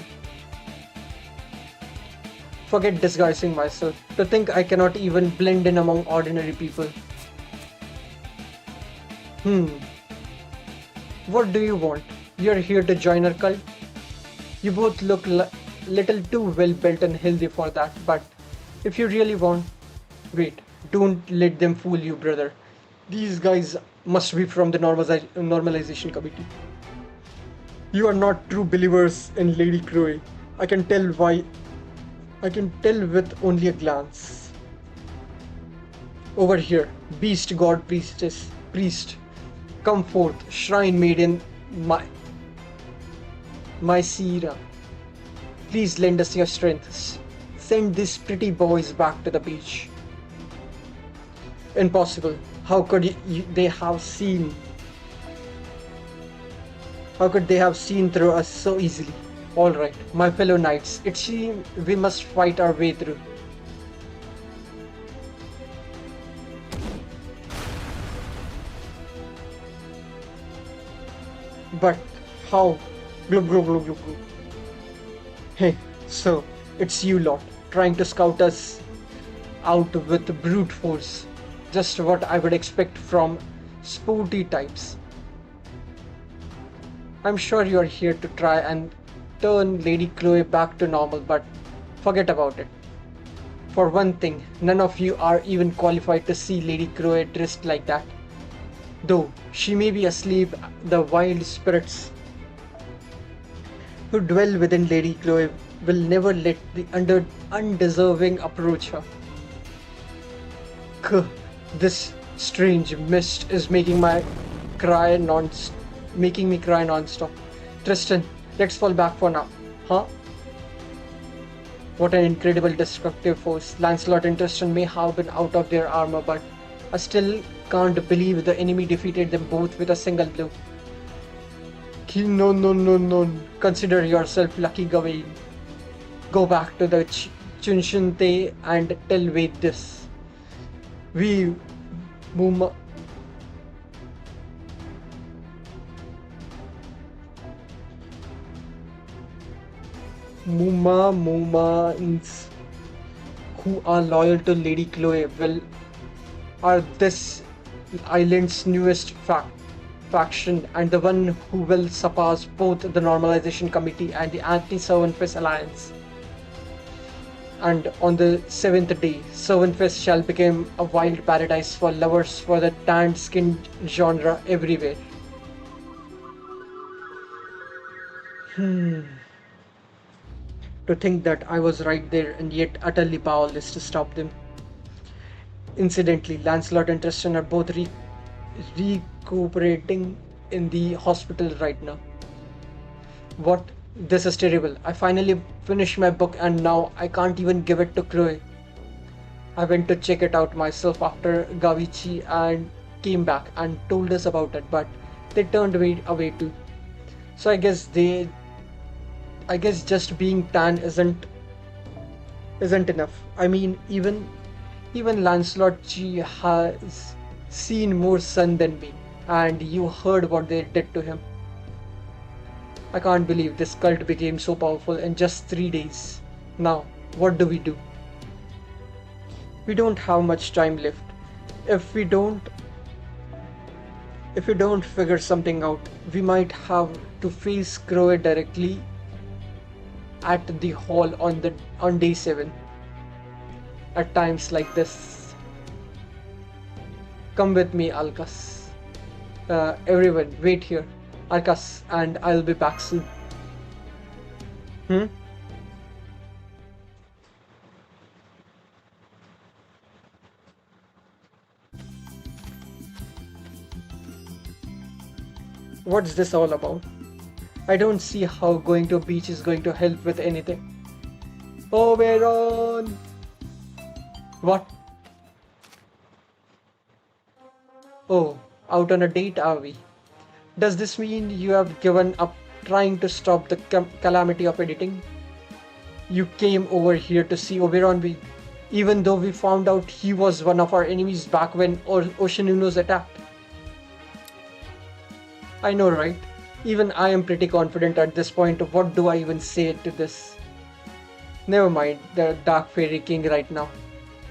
Forget disguising myself. To think I cannot even blend in among ordinary people. Hmm. What do you want? You're here to join our cult? You both look little too well built and healthy for that, but if you really want, wait, don't let them fool you, brother. These guys must be from the normalization committee. You are not true believers in Lady Chloe. I can tell why. I can tell with only a glance. Over here, beast god priest, come forth, shrine maiden, Mycera. Please lend us your strength. Send these pretty boys back to the beach. Impossible. How could they have seen? How could they have seen through us so easily? All right, my fellow knights. It seems we must fight our way through. But how? Glub glub glub glub glub. Hey, so it's you lot trying to scout us out with brute force. Just what I would expect from sporty types. I'm sure you're here to try and turn Lady Chloe back to normal, but forget about it. For one thing, none of you are even qualified to see Lady Chloe dressed like that. Though she may be asleep, the wild spirits who dwell within Lady Chloe will never let the undeserving approach her. Kuh, this strange mist is making me cry non-stop. Tristan, let's fall back for now, huh? What an incredible destructive force. Lancelot and Tristan may have been out of their armor, but I still can't believe the enemy defeated them both with a single blow. No. Consider yourself lucky, Gawain. Go back to the Chunshunte and tell Wade this. We Muma Mumans who are loyal to Lady Chloe are this island's newest faction and the one who will surpass both the Normalization Committee and the Anti-Servanfest Alliance. And on the 7th day, Servanfest shall become a wild paradise for lovers for the tanned-skinned genre everywhere. To think that I was right there and yet utterly powerless to stop them. Incidentally, Lancelot and Tristan are both recuperating in the hospital right now. What? This is terrible. I finally finished my book and now I can't even give it to Chloe. I went to check it out myself after Gavichi and came back and told us about it, but they turned me away too. So I guess just being tan isn't enough. I mean, even Lancelot G has seen more sun than me, and you heard what they did to him. I can't believe this cult became so powerful in just 3 days. Now, what do we do? We don't have much time left. If we don't if we don't figure something out, we might have to face Crow directly at the hall on day 7. At times like this. Come with me, Alkas. Everyone, wait here. Alkas, and I'll be back soon. Hmm? What's this all about? I don't see how going to a beach is going to help with anything. Oberon! What? Oh, out on a date are we? Does this mean you have given up trying to stop the calamity of editing? You came over here to see Oberon even though we found out he was one of our enemies back when Oceanunos attacked. I know, right? Even I am pretty confident at this point. What do I even say to this? Never mind the Dark Fairy King right now.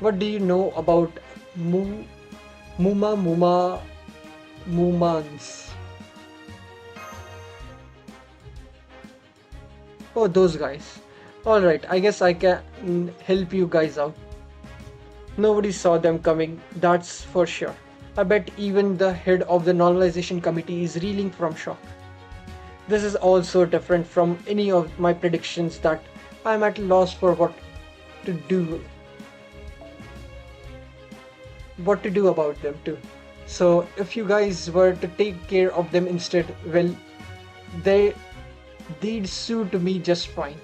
What do you know about Mu Mumans? Oh, those guys. Alright, I guess I can help you guys out. Nobody saw them coming, that's for sure. I bet even the head of the normalization committee is reeling from shock. This is all so different from any of my predictions that I'm at a loss for to do what to do about them too. So if you guys were to take care of them instead, well, they they'd suit me just fine.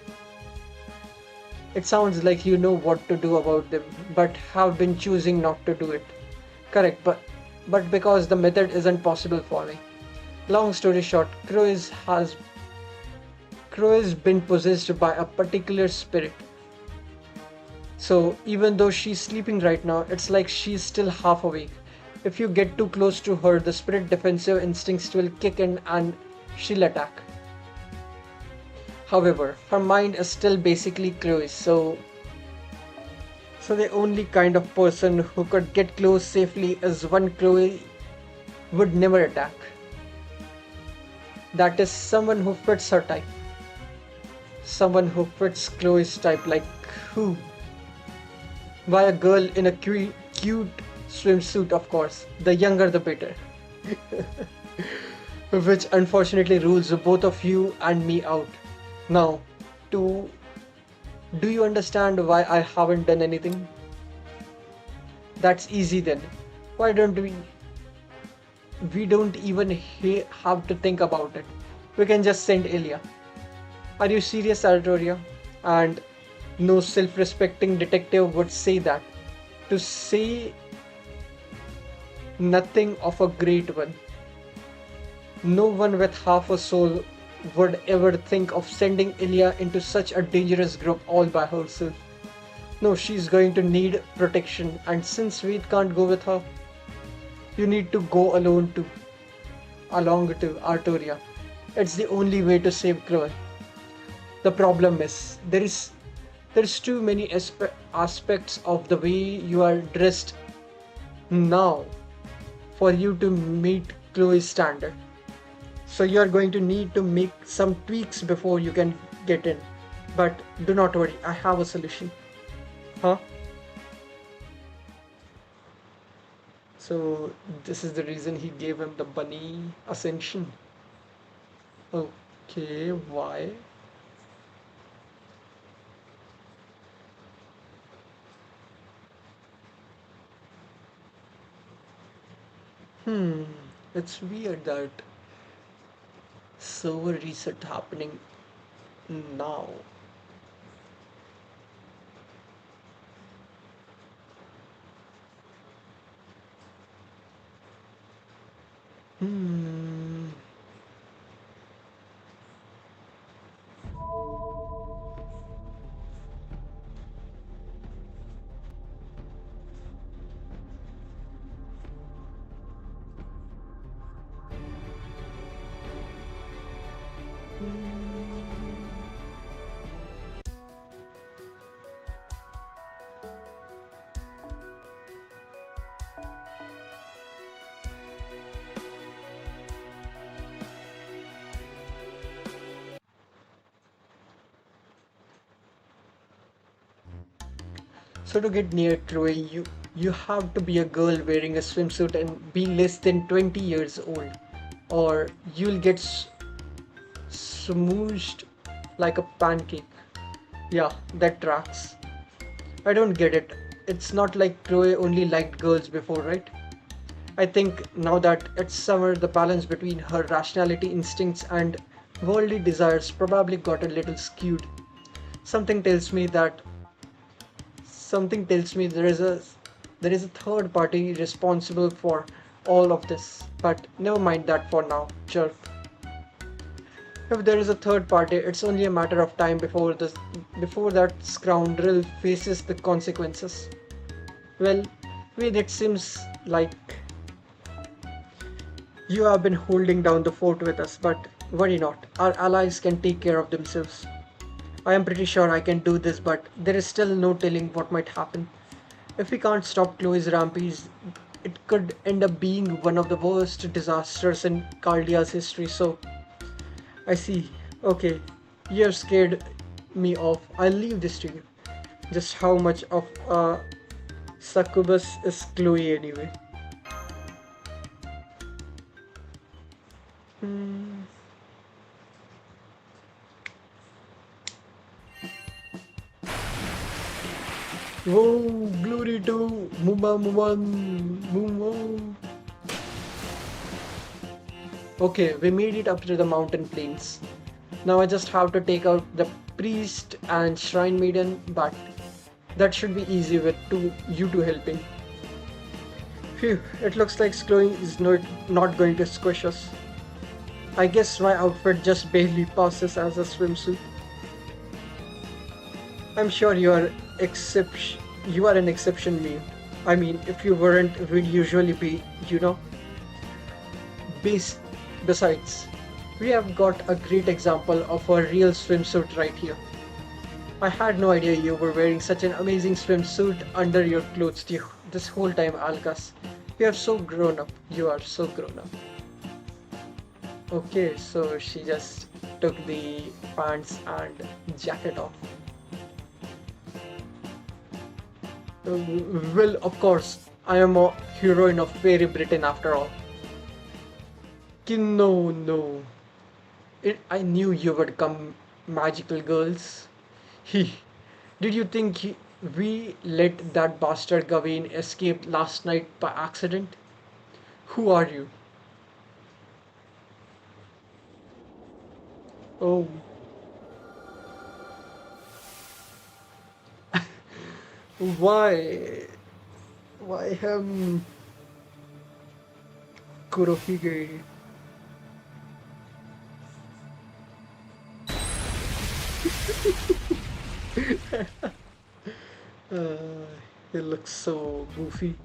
It sounds like you know what to do about them, but have been choosing not to do it. Correct, but because the method isn't possible for me. Long story short, Crow has been possessed by a particular spirit. So even though she's sleeping right now, it's like she's still half awake. If you get too close to her, the spirit defensive instincts will kick in and she'll attack. However, her mind is still basically Chloe's, so the only kind of person who could get close safely is one Chloe would never attack. That is someone who fits her type. Someone who fits Chloe's type, like who? Why, a girl in a cute swimsuit, of course. The younger the better. Which unfortunately rules both of you and me out. Now, to do you understand why I haven't done anything? That's easy then. Why don't we don't even have to think about it. We can just send Ilya. Are you serious, Artoria? And no self-respecting detective would say that. To say nothing of a great one. No one with half a soul would ever think of sending Ilya into such a dangerous group all by herself. No, she's going to need protection, and since we can't go with her, you need to go along to Artoria. It's the only way to save Chloe. The problem is there's too many aspects of the way you are dressed now for you to meet Chloe's standard. So you are going to need to make some tweaks before you can get in. But do not worry, I have a solution. Huh? So this is the reason he gave him the bunny ascension. Okay, why? Hmm, it's weird that server reset happening now. Hmm. So to get near Chloe, you have to be a girl wearing a swimsuit and be less than 20 years old, or you'll get smooshed like a pancake. Yeah, that tracks. I don't get it. It's not like Chloe only liked girls before, right? I think now that it's summer, the balance between her rationality instincts and worldly desires probably got a little skewed. Something tells me that something tells me there is a third party responsible for all of this. But never mind that for now. Chirp. If there is a third party, it's only a matter of time before that scoundrel faces the consequences. Well, Wade, it seems like you have been holding down the fort with us, but worry not. Our allies can take care of themselves. I am pretty sure I can do this, but there is still no telling what might happen. If we can't stop Chloe's rampage, it could end up being one of the worst disasters in Caldia's history. So, I see. Okay, you've scared me off. I'll leave this to you. Just how much of a succubus is Chloe anyway? Hmm. Whoa, glory to Muma Muman Mumo. Okay, we made it up to the mountain plains. Now I just have to take out the priest and shrine maiden, but that should be easy with you two helping. Phew, it looks like Chloe is not going to squish us. I guess my outfit just barely passes as a swimsuit. I'm sure you are an exception, Mew. I mean, if you weren't, we'd usually be, you know. Bas- Besides, we have got a great example of a real swimsuit right here. I had no idea you were wearing such an amazing swimsuit under your clothes this whole time, Alkas. You are so grown up. You are so grown up. Okay, so she just took the pants and jacket off. Well, of course, I am a heroine of Fairy Britain after all. No, no. I knew you would come, magical girls. He. Did you think we let that bastard Gawain escape last night by accident? Who are you? Oh, why? Why him? Kurohige. Uh, he looks so goofy.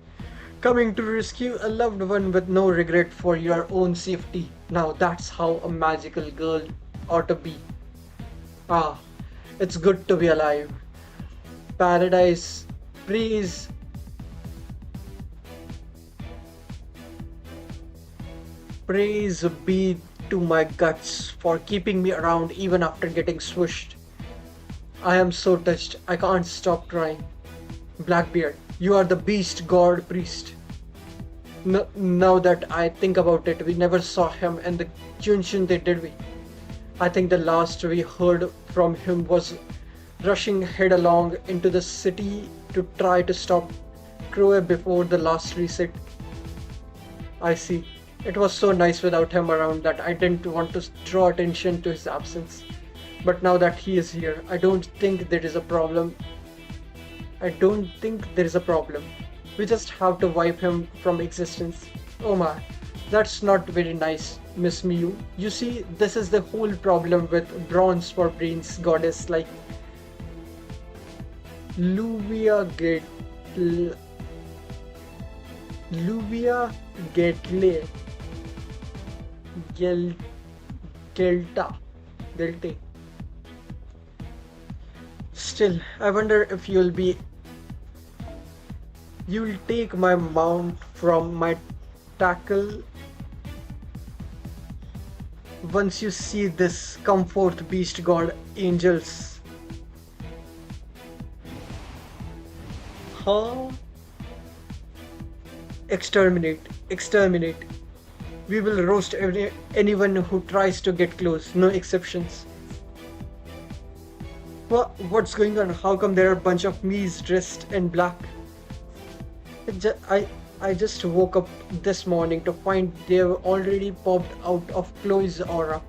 Coming to rescue a loved one with no regret for your own safety. Now that's how a magical girl ought to be. Ah, it's good to be alive. Paradise, praise, praise be to my guts for keeping me around even after getting swooshed. I am so touched, I can't stop crying. Blackbeard, you are the beast god priest. Now that I think about it, we never saw him in the Junshin, did we? I think the last we heard from him was rushing headlong into the city to try to stop Crow before the last reset. I see. It was so nice without him around that I didn't want to draw attention to his absence. But now that he is here, I don't think there is a problem. I don't think there is a problem. We just have to wipe him from existence. Oh my, that's not very nice, Miss Miyu. You see, this is the whole problem with bronze for brains goddess like Luvia Get Luvia Getle Gel Gelta Gelte. Still, I wonder if you'll take my mount from my tackle once you see this comfort beast god angels. Huh? Exterminate. We will roast anyone who tries to get close, no exceptions. What's going on? How come there are a bunch of me's dressed in black? I just woke up this morning to find they've already popped out of Chloe's aura.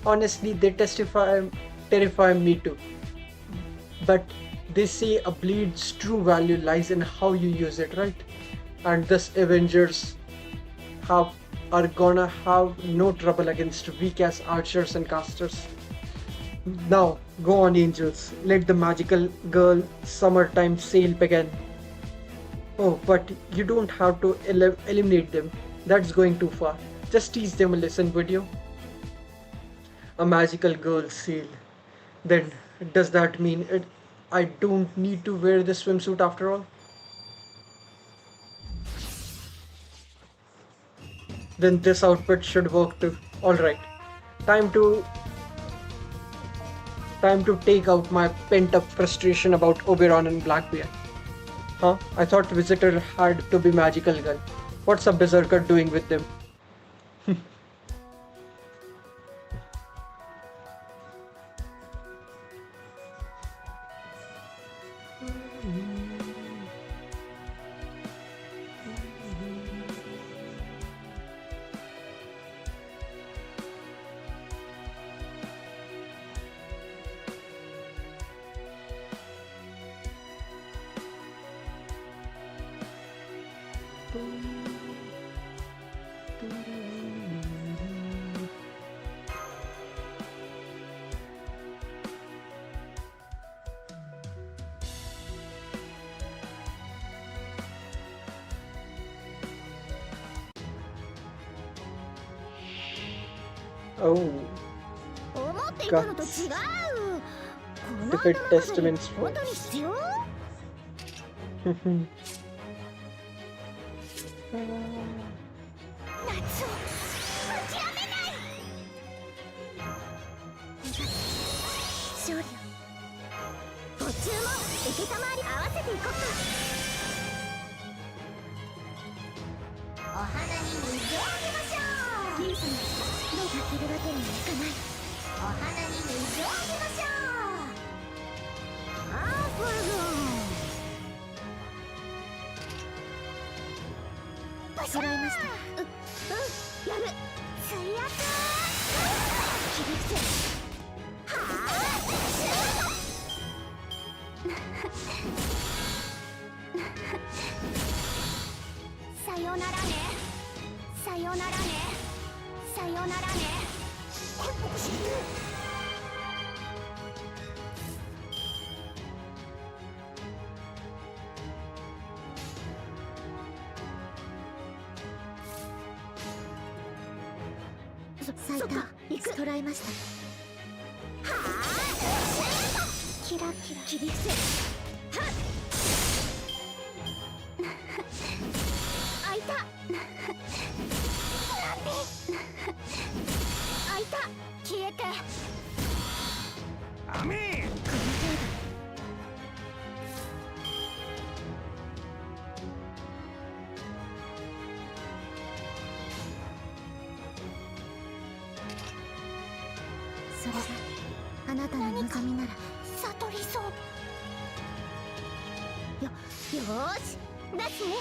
Honestly, they terrify me too. But they say a bleed's true value lies in how you use it, right? And this Avengers are gonna have no trouble against weak ass archers and casters. Now, go on, angels. Let the magical girl summertime sale begin. Oh, but you don't have to eliminate them. That's going too far. Just teach them a lesson, would you? A magical girl sale. Then, does that mean I don't need to wear the swimsuit after all? Then this outfit should work too. Alright. Time to take out my pent up frustration about Oberon and Blackbeard. Huh? I thought Visitor had to be magical girl. What's a berserker doing with them? Oh, 思っていたのと違う。 defeat Testament's この force. 後に必要？ 夏を諦めない。勝利をご注文承り合わせていこうか。お花に水をあげましょう。兄様、どうかけるわけにはいかない。お花に水をあげましょう。アープル揃いました。やる。水圧。切り伏せ。はあ。さよならね。さよならね。さよならね。咲いた。捉えました。はあ。キラキラ。切り伏せ。はっ。開いた。開いた。消えて。アミー。この程度。それがあなたの望みなら悟りそう。よーし出すね。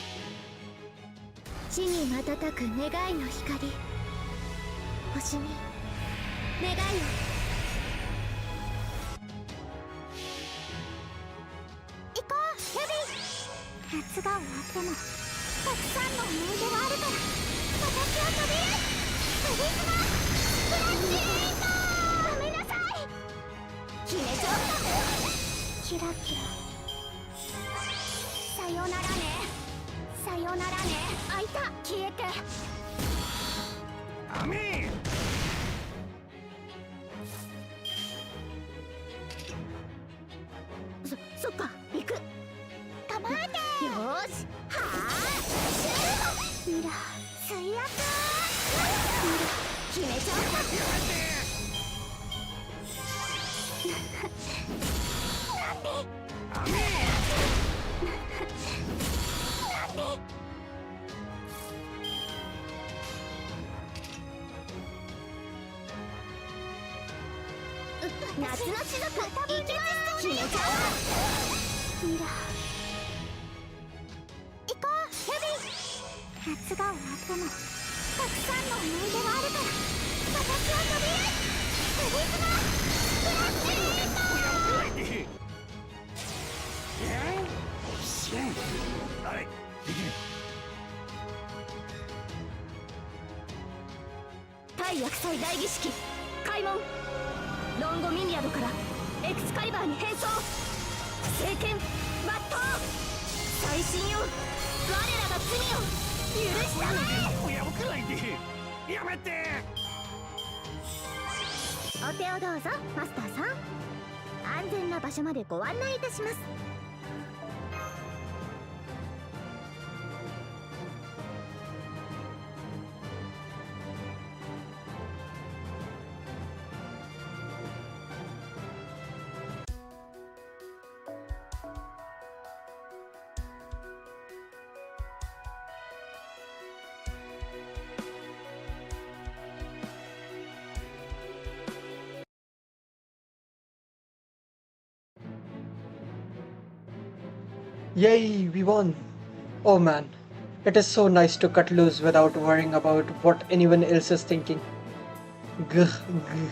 地に瞬く願いの光、星に願いを。行こうルビー。夏が終わってもたくさんの思い出があるから、私は飛べる。プリズマスプラッシュエイト。ごめんなさい、決めちゃった。キラキラ。さよならね、さよならね。開いた、消えて。アミそっか、行く。構えて。よーし、はあシュート。ミラ水圧。ミラ決めちゃった。なんでアミ夏の種族、いけます。決めちゃおう。ミラ行こうルビー。夏が終わってもたくさんの思い出があるから、私は飛べる。プリズマスプラッシュエイト。はい、できる。対厄災大儀式開門。ロンゴミニアドからエクスカリバーに変装。聖剣抜刀。最新よ、我らが罪を許したまえ。やくないでやめて。お手をどうぞマスターさん。安全な場所までご案内いたします。Yay, we won! Oh man, it is so nice to cut loose without worrying about what anyone else is thinking. Gugh, gugh.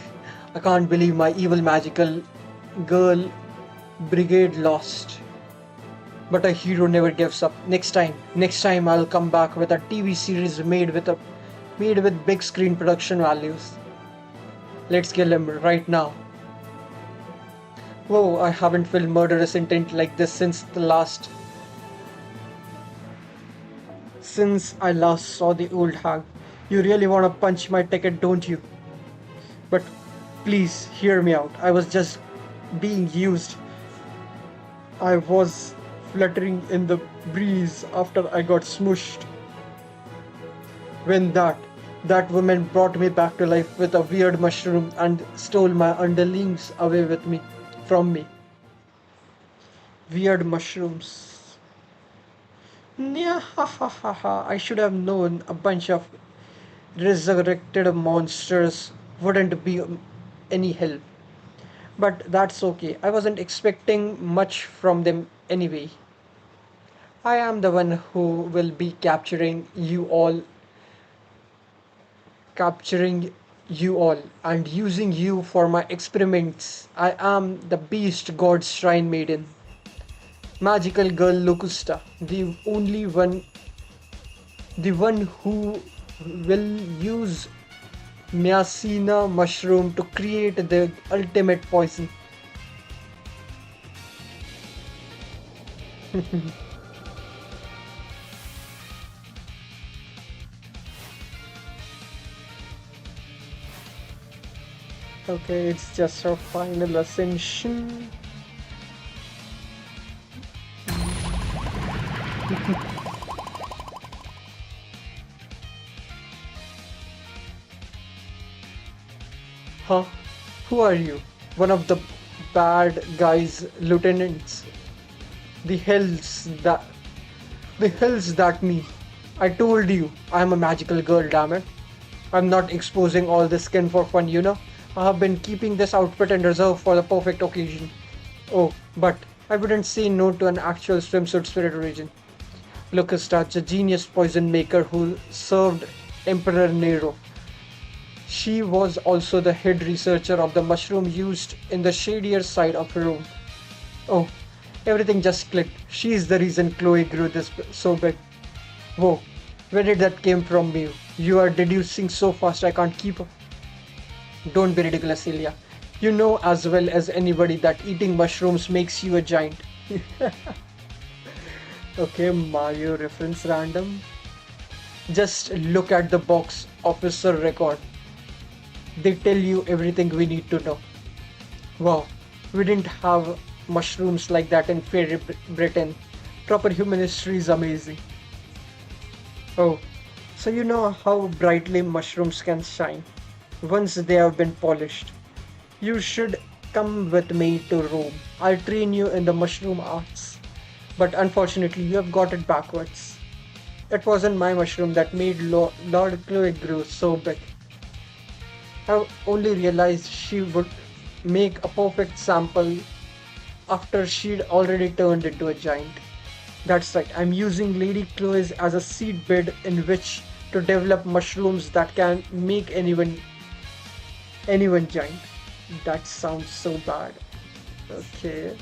I can't believe my evil magical girl brigade lost. But a hero never gives up. Next time I'll come back with a TV series made with big screen production values. Let's get limber right now. Whoa, I haven't felt murderous intent like this since I last saw the old hag. You really wanna punch my ticket, don't you? But please hear me out. I was just being used. I was fluttering in the breeze after I got smooshed. When that woman brought me back to life with a weird mushroom and stole my underlings away from me. Weird mushrooms. Yeah, ha ha ha ha. I should have known a bunch of resurrected monsters wouldn't be any help. But that's okay. I wasn't expecting much from them anyway. I am the one who will be capturing you all and using you for my experiments. I am the beast god shrine maiden. Magical girl Locusta, the one who will use Myasina mushroom to create the ultimate poison. Okay, it's just our final ascension. Huh? Who are you? One of the bad guys' lieutenants? The hell's that me? I told you, I'm a magical girl, damn it. I'm not exposing all this skin for fun, you know. I have been keeping this outfit in reserve for the perfect occasion. Oh, but I wouldn't say no to an actual swimsuit spirit origin. Locusta, the genius poison maker who served Emperor Nero. She was also the head researcher of the mushroom used in the shadier side of Rome. Oh, everything just clicked. She is the reason Chloe grew so big. Whoa, where did that came from you? You are deducing so fast I can't keep up. Don't be ridiculous, Ilya. You know as well as anybody that eating mushrooms makes you a giant. Okay, Mario reference random. Just look at the box officer record. They tell you everything we need to know. Wow, we didn't have mushrooms like that in Fairy Britain. Proper human history is amazing. Oh, so you know how brightly mushrooms can shine once they have been polished. You should come with me to Rome. I'll train you in the mushroom arts. But unfortunately, you have got it backwards. It wasn't my mushroom that made Lord Chloe grow so big. I only realized she would make a perfect sample after she'd already turned into a giant. That's right, I'm using Lady Chloe's as a seed bed in which to develop mushrooms that can make anyone giant. That sounds so bad. Okay.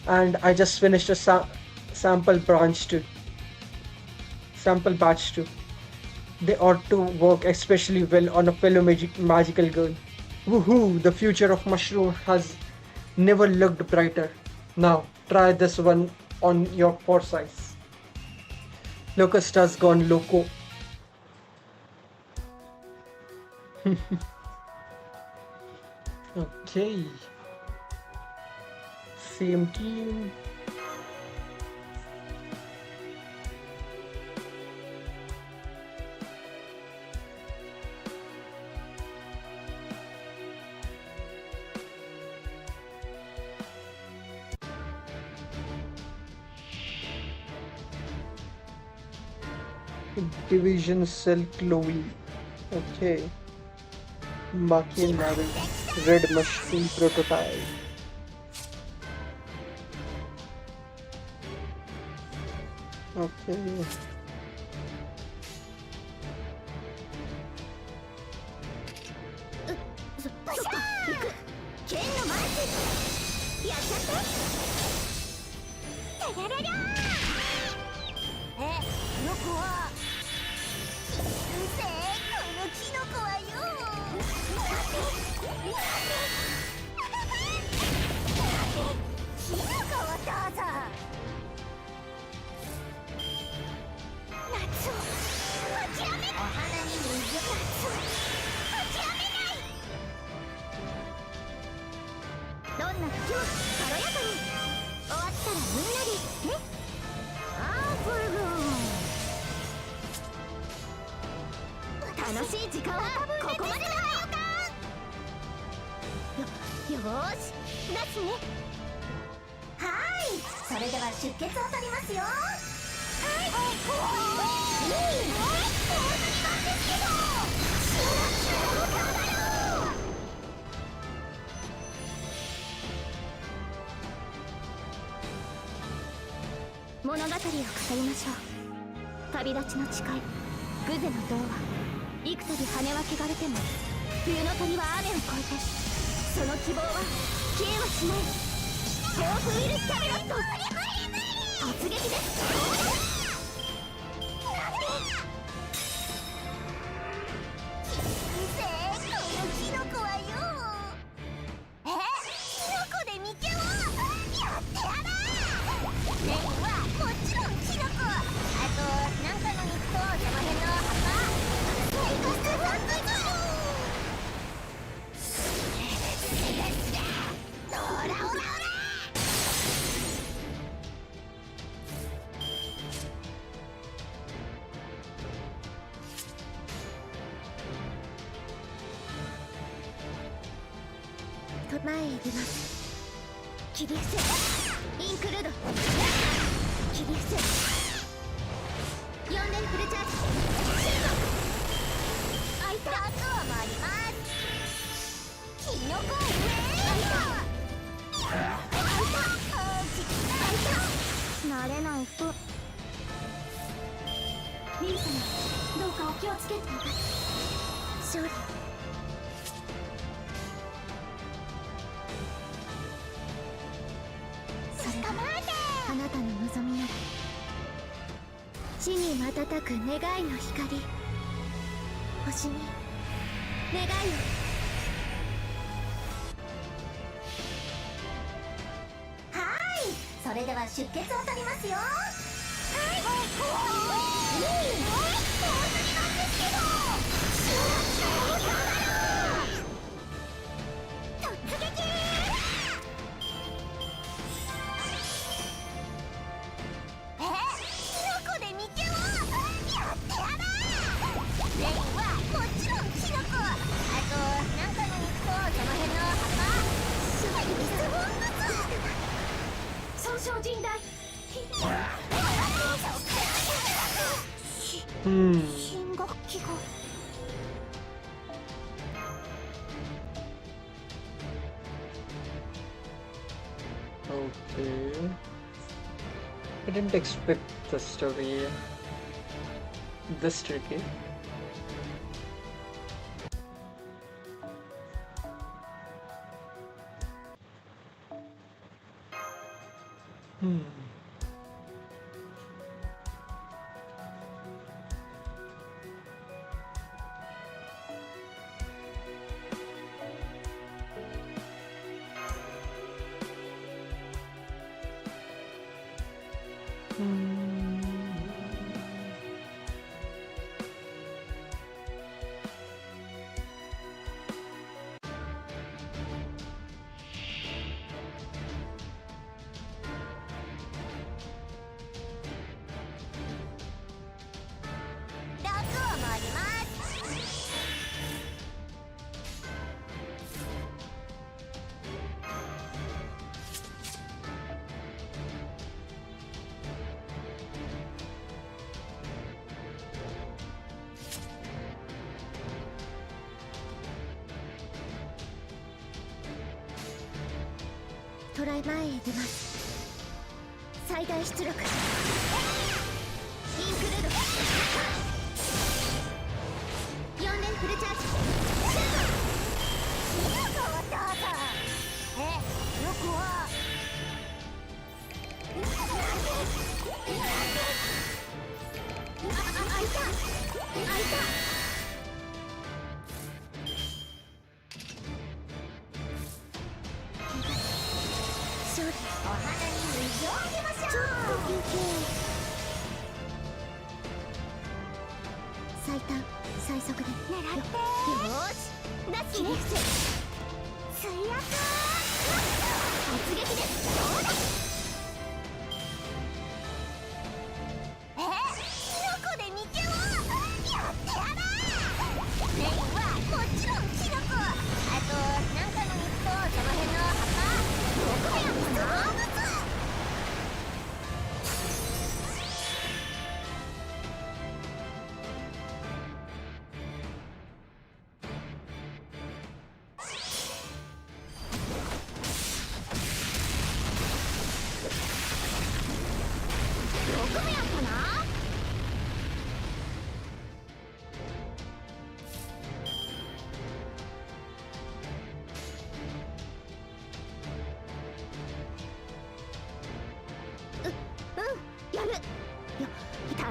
And I just finished a sample batch too. They ought to work especially well on a fellow magical girl. Woohoo! The future of mushroom has never looked brighter. Now, try this one on your for size. Locust has gone loco. Okay. Same team. Division Cell Chloe. Okay. Maki Navi. Red Mushroom Prototype. Okay. リー様、どうかお気をつけて。勝利。それがあなたの望みなら、地に瞬く願いの光、星に願いを。それでは出血を取りますよ。はい。突撃。キノコで見てをやってやら。メインはもちろんキノコ。あとなんかの肉とその辺の葉っぱ。損傷甚大。新学期が。Okay. I didn't expect this to be this tricky.トライ前へ出ます。最大出力。インクルード。4連フルチャージ。シュート。よくは開いた。お花に水をあげましょう。ちょっと休憩。最短最速で狙って。よーし、ラッキーネクス。水圧突撃です。どうだ。キノコで見てをやってやら。メインはもちろんキノコ。あとなんかの肉とその辺の葉っぱ。どこやったの。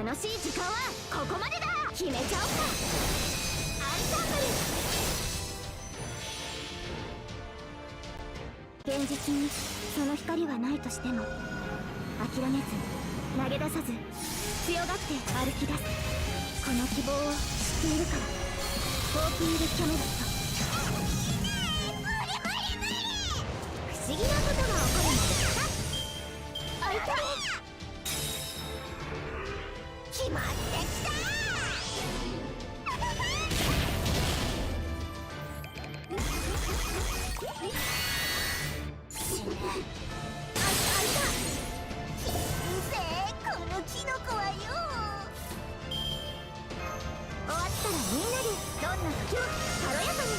楽しい時間はここまでだ。決めちゃおうか。アンサンブル。現実にその光はないとしても諦めず投げ出さず強がって歩き出す。この希望を知っているから。ウォーキングキャメロット。不思議なことが起こるのですか。開いた。決まってきた。死ね。開いた。このキノコはよ。終わったらみんなでどんな時も軽やかに。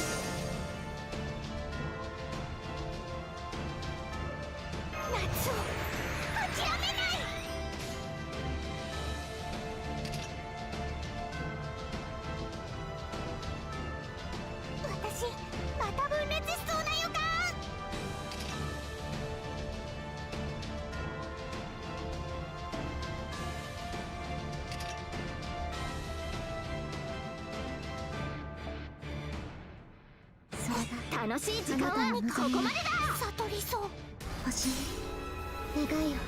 夏を諦めない。楽しい時間はここまでだ。悟りそう。星願いをどうか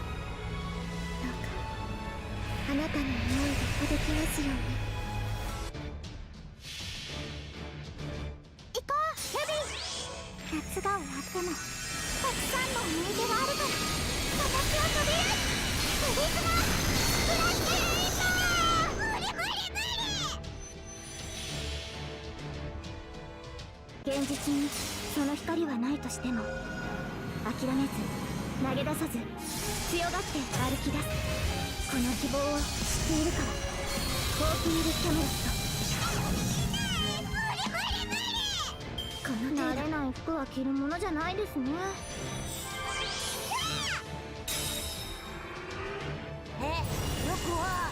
あなたの思いが届きますように。行こうルビー。夏が終わってもたくさんの思い出があるから私は飛び出す。プリズムブラックレインボー。無理無理無理。現実にその光はないとしても諦めず投げ出さず強がって歩き出す。この希望を知っているから。ホーキングキャメロット。この慣れない服は着るものじゃないですね。え、よくは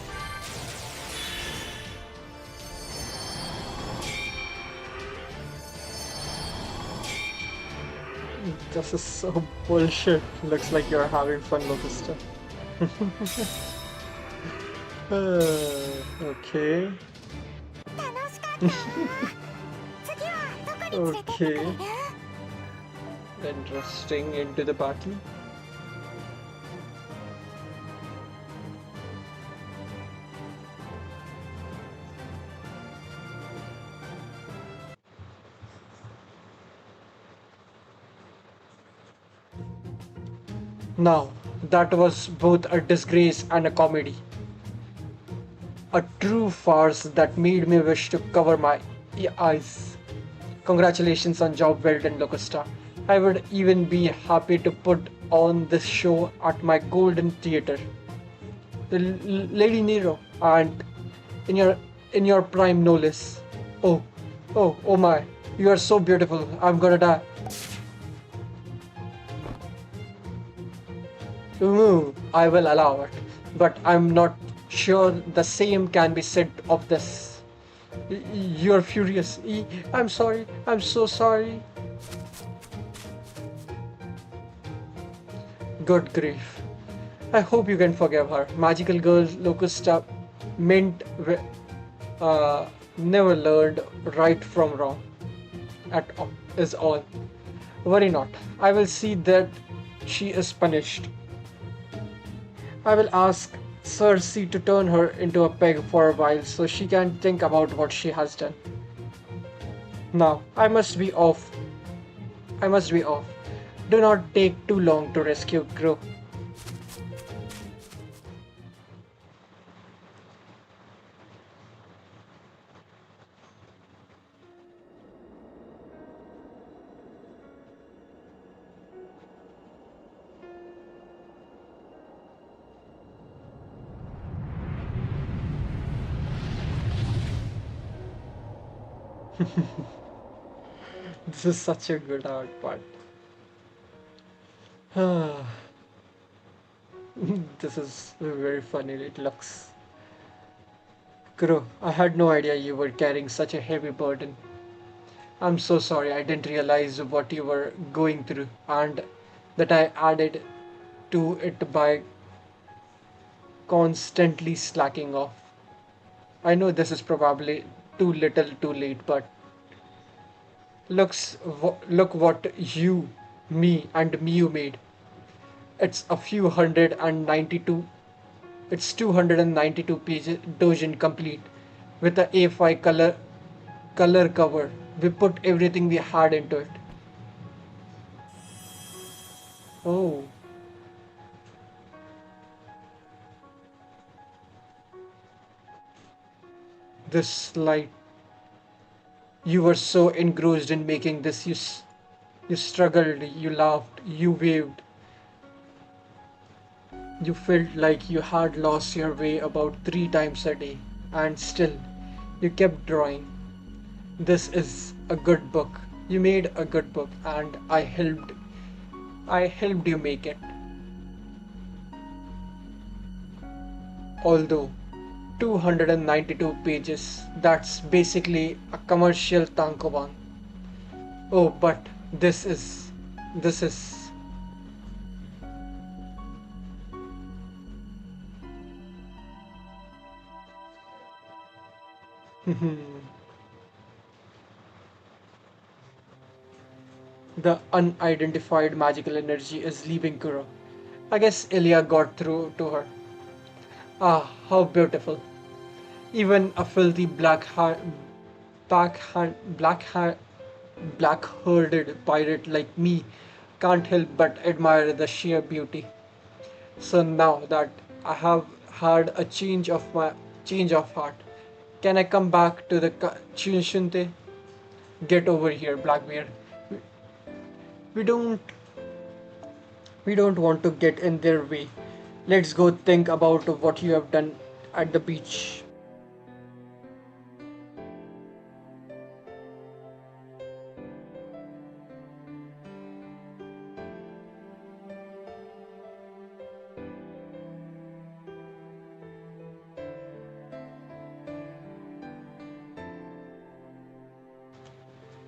This is so bullshit. Looks like you're having fun, Locusta. Okay. 楽しかった。次はどこに連れてってくれる？ Interesting. Into the battle. Now, that was both a disgrace and a comedy. A true farce that made me wish to cover my eyes. Congratulations on job well done, Locusta. I would even be happy to put on this show at my Golden Theatre. Lady Nero, and in your prime, no less. Oh my! You are so beautiful. I'm gonna die. I will allow it, but I'm not sure the same can be said of this. You're furious. I'm sorry. I'm so sorry. Good grief. I hope you can forgive her. Magical girl Locusta meant never learned right from wrong at all, is all. Worry not. I will see that she is punished. I will ask Cersei to turn her into a pig for a while so she can think about what she has done. Now, I must be off. Do not take too long to rescue Gro. This is such a good art part. This is very funny. It looks. Kuro, I had no idea you were carrying such a heavy burden. I'm so sorry. I didn't realize what you were going through, and that I added to it by constantly slacking off. I know this is probably too little, too late, but look what me, and Miu made. It's a few hundred and 92. It's 292 pages Dojin complete with a A5 color cover. We put everything we had into it. Oh, this light. You were so engrossed in making this. You struggled, you laughed, you waved. You felt like you had lost your way about 3 times a day, and still, you kept drawing. This is a good book. You made a good book, and I helped you make it. Although 292 pages, that's basically a commercial tankoban. Oh, but this is. The unidentified magical energy is leaving Kuro. I guess Ilya got through to her. Ah, how beautiful. Even a filthy backhand, black-herded pirate like me can't help but admire the sheer beauty. So now that I have had a change of heart, can I come back to the Chinshunte? Get over here, Blackbeard. We we don't we don't want to get in their way. Let's go think about what you have done at the beach.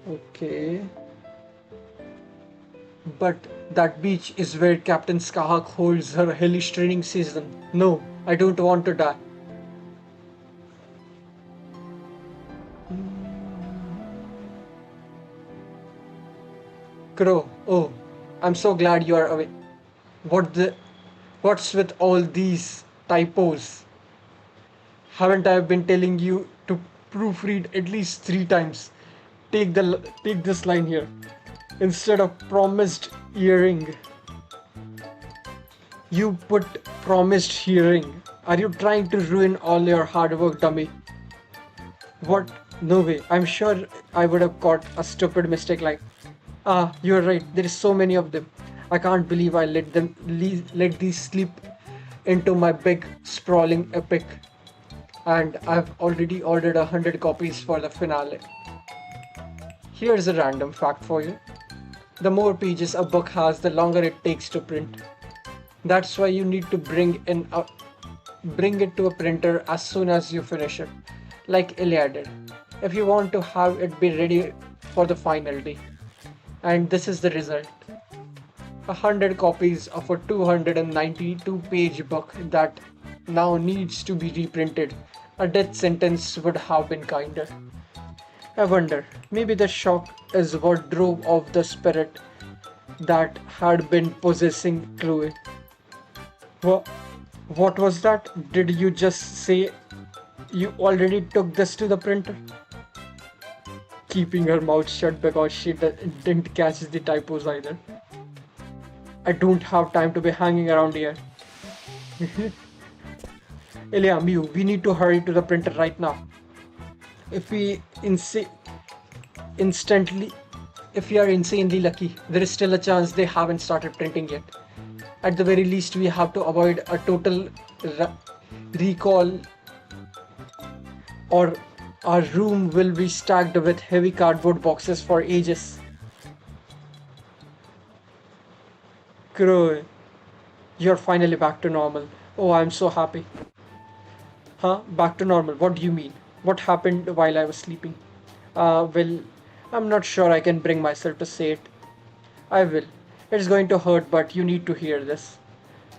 Okay. But that beach is where Captain Skahak holds her hellish training season. No, I don't want to die. Crow, oh, I'm so glad you are away. What the? What's with all these typos? Haven't I been telling you to proofread at least 3 times? Take this line here. Instead of promised hearing, you put promised hearing. Are you trying to ruin all your hard work, dummy? What? No way. I'm sure I would have caught a stupid mistake like, ah, you're right. There is so many of them. I can't believe I let these slip into my big sprawling epic. And I've already ordered 100 copies for the finale. Here's a random fact for you. The more pages a book has, the longer it takes to print. That's why you need to bring it to a printer as soon as you finish it, like Ilya did, if you want to have it be ready for the final day. And this is the result. 100 copies of a 292-page book that now needs to be reprinted. A death sentence would have been kinder. I wonder, maybe the shock is what drove off the spirit that had been possessing Chloe. Wha- What was that? Did you just say you already took this to the printer? Keeping her mouth shut because she didn't catch the typos either. I don't have time to be hanging around here. Ilya, Mew, we need to hurry to the printer right now. If we instantly, if we are insanely lucky, there is still a chance they haven't started printing yet. At the very least, we have to avoid a total recall, or our room will be stacked with heavy cardboard boxes for ages. Crow, you're finally back to normal. Oh, I'm so happy. Huh? Back to normal? What do you mean? What happened while I was sleeping? Well, I'm not sure I can bring myself to say it. I will. It's going to hurt, but you need to hear this.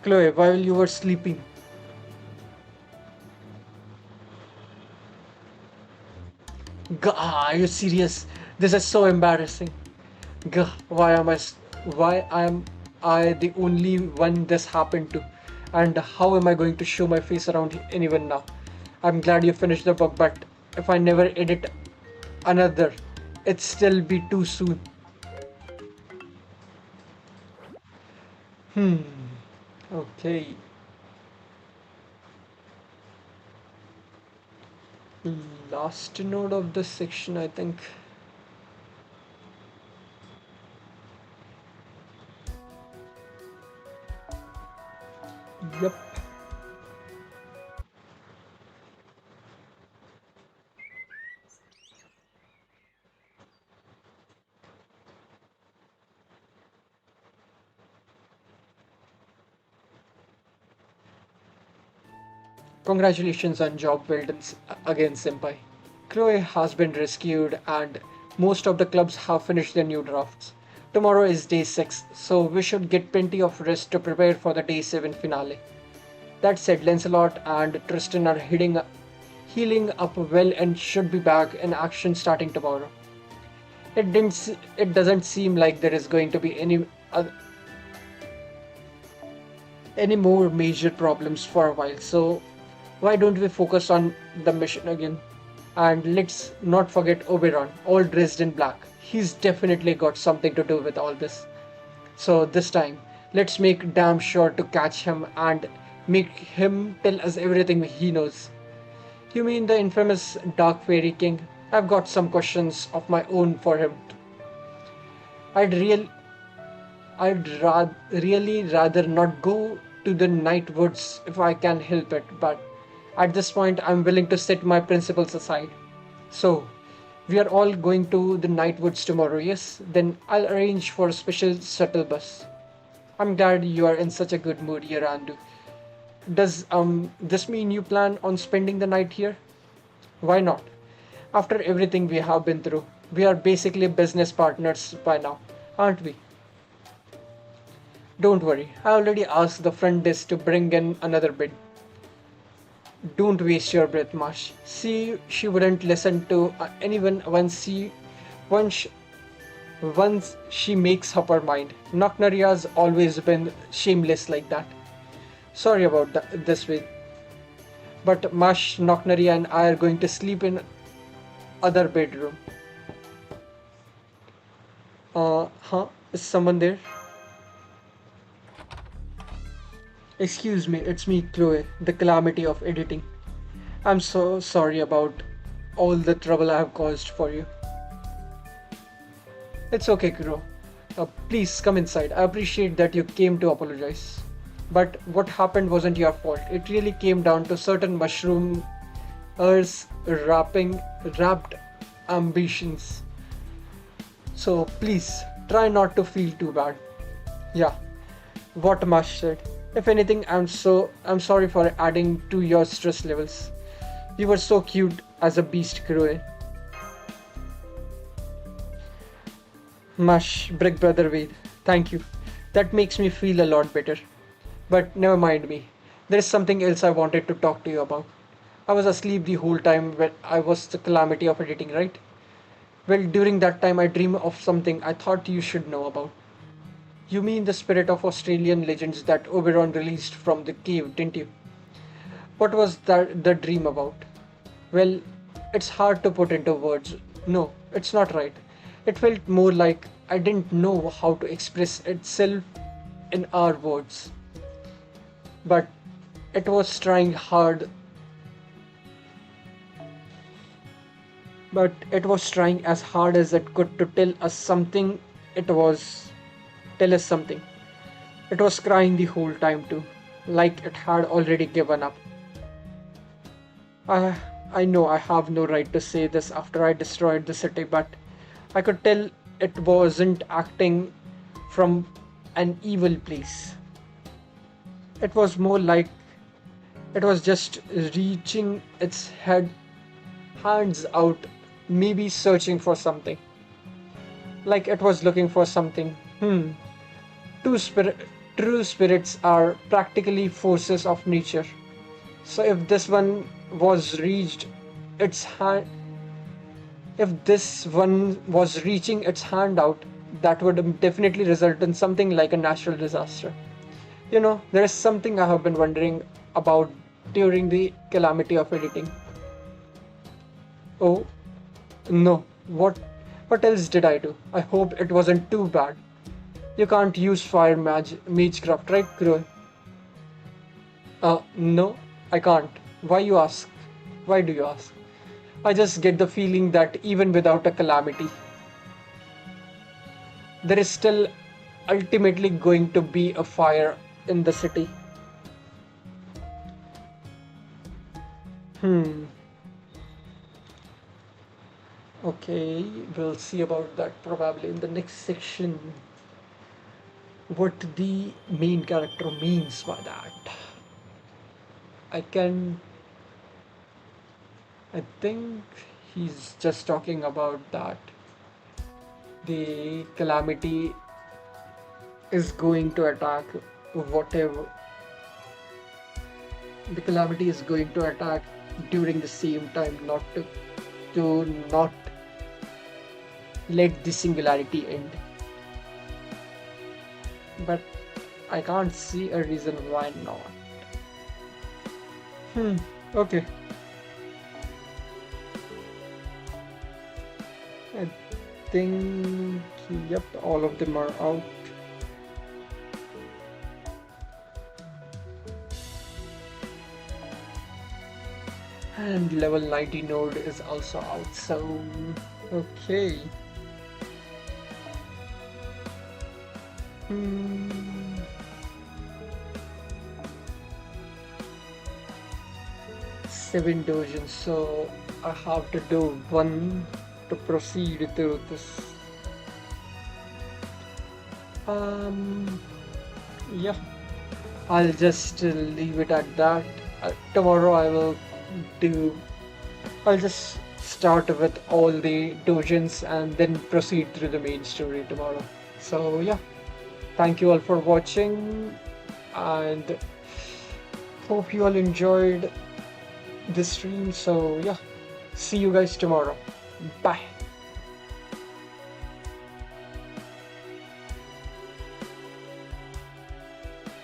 Chloe, while you were sleeping, are you serious? This is so embarrassing. Gah, why am I the only one this happened to? And how am I going to show my face around anyone now? I'm glad you finished the book, but if I never edit another, it'd still be too soon. Hmm. Okay. Last note of this section, I think. Yep. Congratulations on job well done again, Senpai. Chloe has been rescued and most of the clubs have finished their new drafts. Tomorrow is day 6, so we should get plenty of rest to prepare for the day 7 finale. That said, Lancelot and Tristan are healing up well and should be back in action starting tomorrow. It doesn't seem like there is going to be uh, any more major problems for a while. So why don't we focus on the mission again? And let's not forget Oberon, all dressed in black. He's definitely got something to do with all this. So this time, let's make damn sure to catch him and make him tell us everything he knows. You mean the infamous Dark Fairy King? I've got some questions of my own for him. I'd real really rather not go to the night woods if I can help it, but at this point I'm willing to set my principles aside. So, we are all going to the night woods tomorrow, yes? Then I'll arrange for a special shuttle bus. I'm glad you are in such a good mood, Yarandu. Does this mean you plan on spending the night here? Why not? After everything we have been through, we are basically business partners by now, aren't we? Don't worry, I already asked the front desk to bring in another bid. Don't waste your breath, Marsh. See, she wouldn't listen to anyone once once she makes up her mind. Nocnaria's always been shameless like that. Sorry about this way, but Marsh, Nocnaria, and I are going to sleep in other bedroom. Huh? Is someone there? Excuse me, it's me, Chloe, the calamity of editing. I'm so sorry about all the trouble I have caused for you. It's okay, Kuro. Please come inside. I appreciate that you came to apologize. But what happened wasn't your fault. It really came down to certain mushroom earth's wrapped ambitions. So please try not to feel too bad. Yeah, what Mash said. If anything, I'm sorry for adding to your stress levels. You were so cute as a beast, Kuro. Mash, Brick Brother Wade, thank you. That makes me feel a lot better. But never mind me. There is something else I wanted to talk to you about. I was asleep the whole time when I was the calamity of editing, right? Well, during that time I dreamed of something I thought you should know about. You mean the spirit of Australian legends that Oberon released from the cave, didn't you? What was that the dream about? Well, it's hard to put into words. No, it's not right. It felt more like I didn't know how to express itself in our words. But it was trying hard. But it was trying as hard as it could to tell us something. It was tell us something. It was crying the whole time too, like it had already given up. I I know I have no right to say this after I destroyed the city, but I could tell it wasn't acting from an evil place. It was more like it was just reaching its hands out, maybe searching for something. Like it was looking for something. True spirit, true spirits are practically forces of nature. So if this one was reached its hand, if this one was reaching its hand out, that would definitely result in something like a natural disaster. You know, there is something I have been wondering about during the calamity of editing. Oh, no. What else did I do? I hope it wasn't too bad. You can't use fire magecraft, right, Crow? No, I can't. Why you ask? Why do you ask? I just get the feeling that even without a calamity, there is still ultimately going to be a fire in the city. Hmm. Okay, we'll see about that probably in the next section. What the main character means by that. I can. I think he's just talking about that. The calamity is going to attack whatever. The calamity is going to attack during the same time, not to not let the singularity end. But I can't see a reason why not. Okay. I think, yep, all of them are out. And level 90 node is also out, so okay. Hmm. Seven dojins, so I have to do one to proceed through this. Yeah, I'll just leave it at that. Tomorrow I'll just start with all the dojins and then proceed through the main story tomorrow. So yeah, thank you all for watching and hope you all enjoyed this stream. So yeah, see you guys tomorrow. Bye.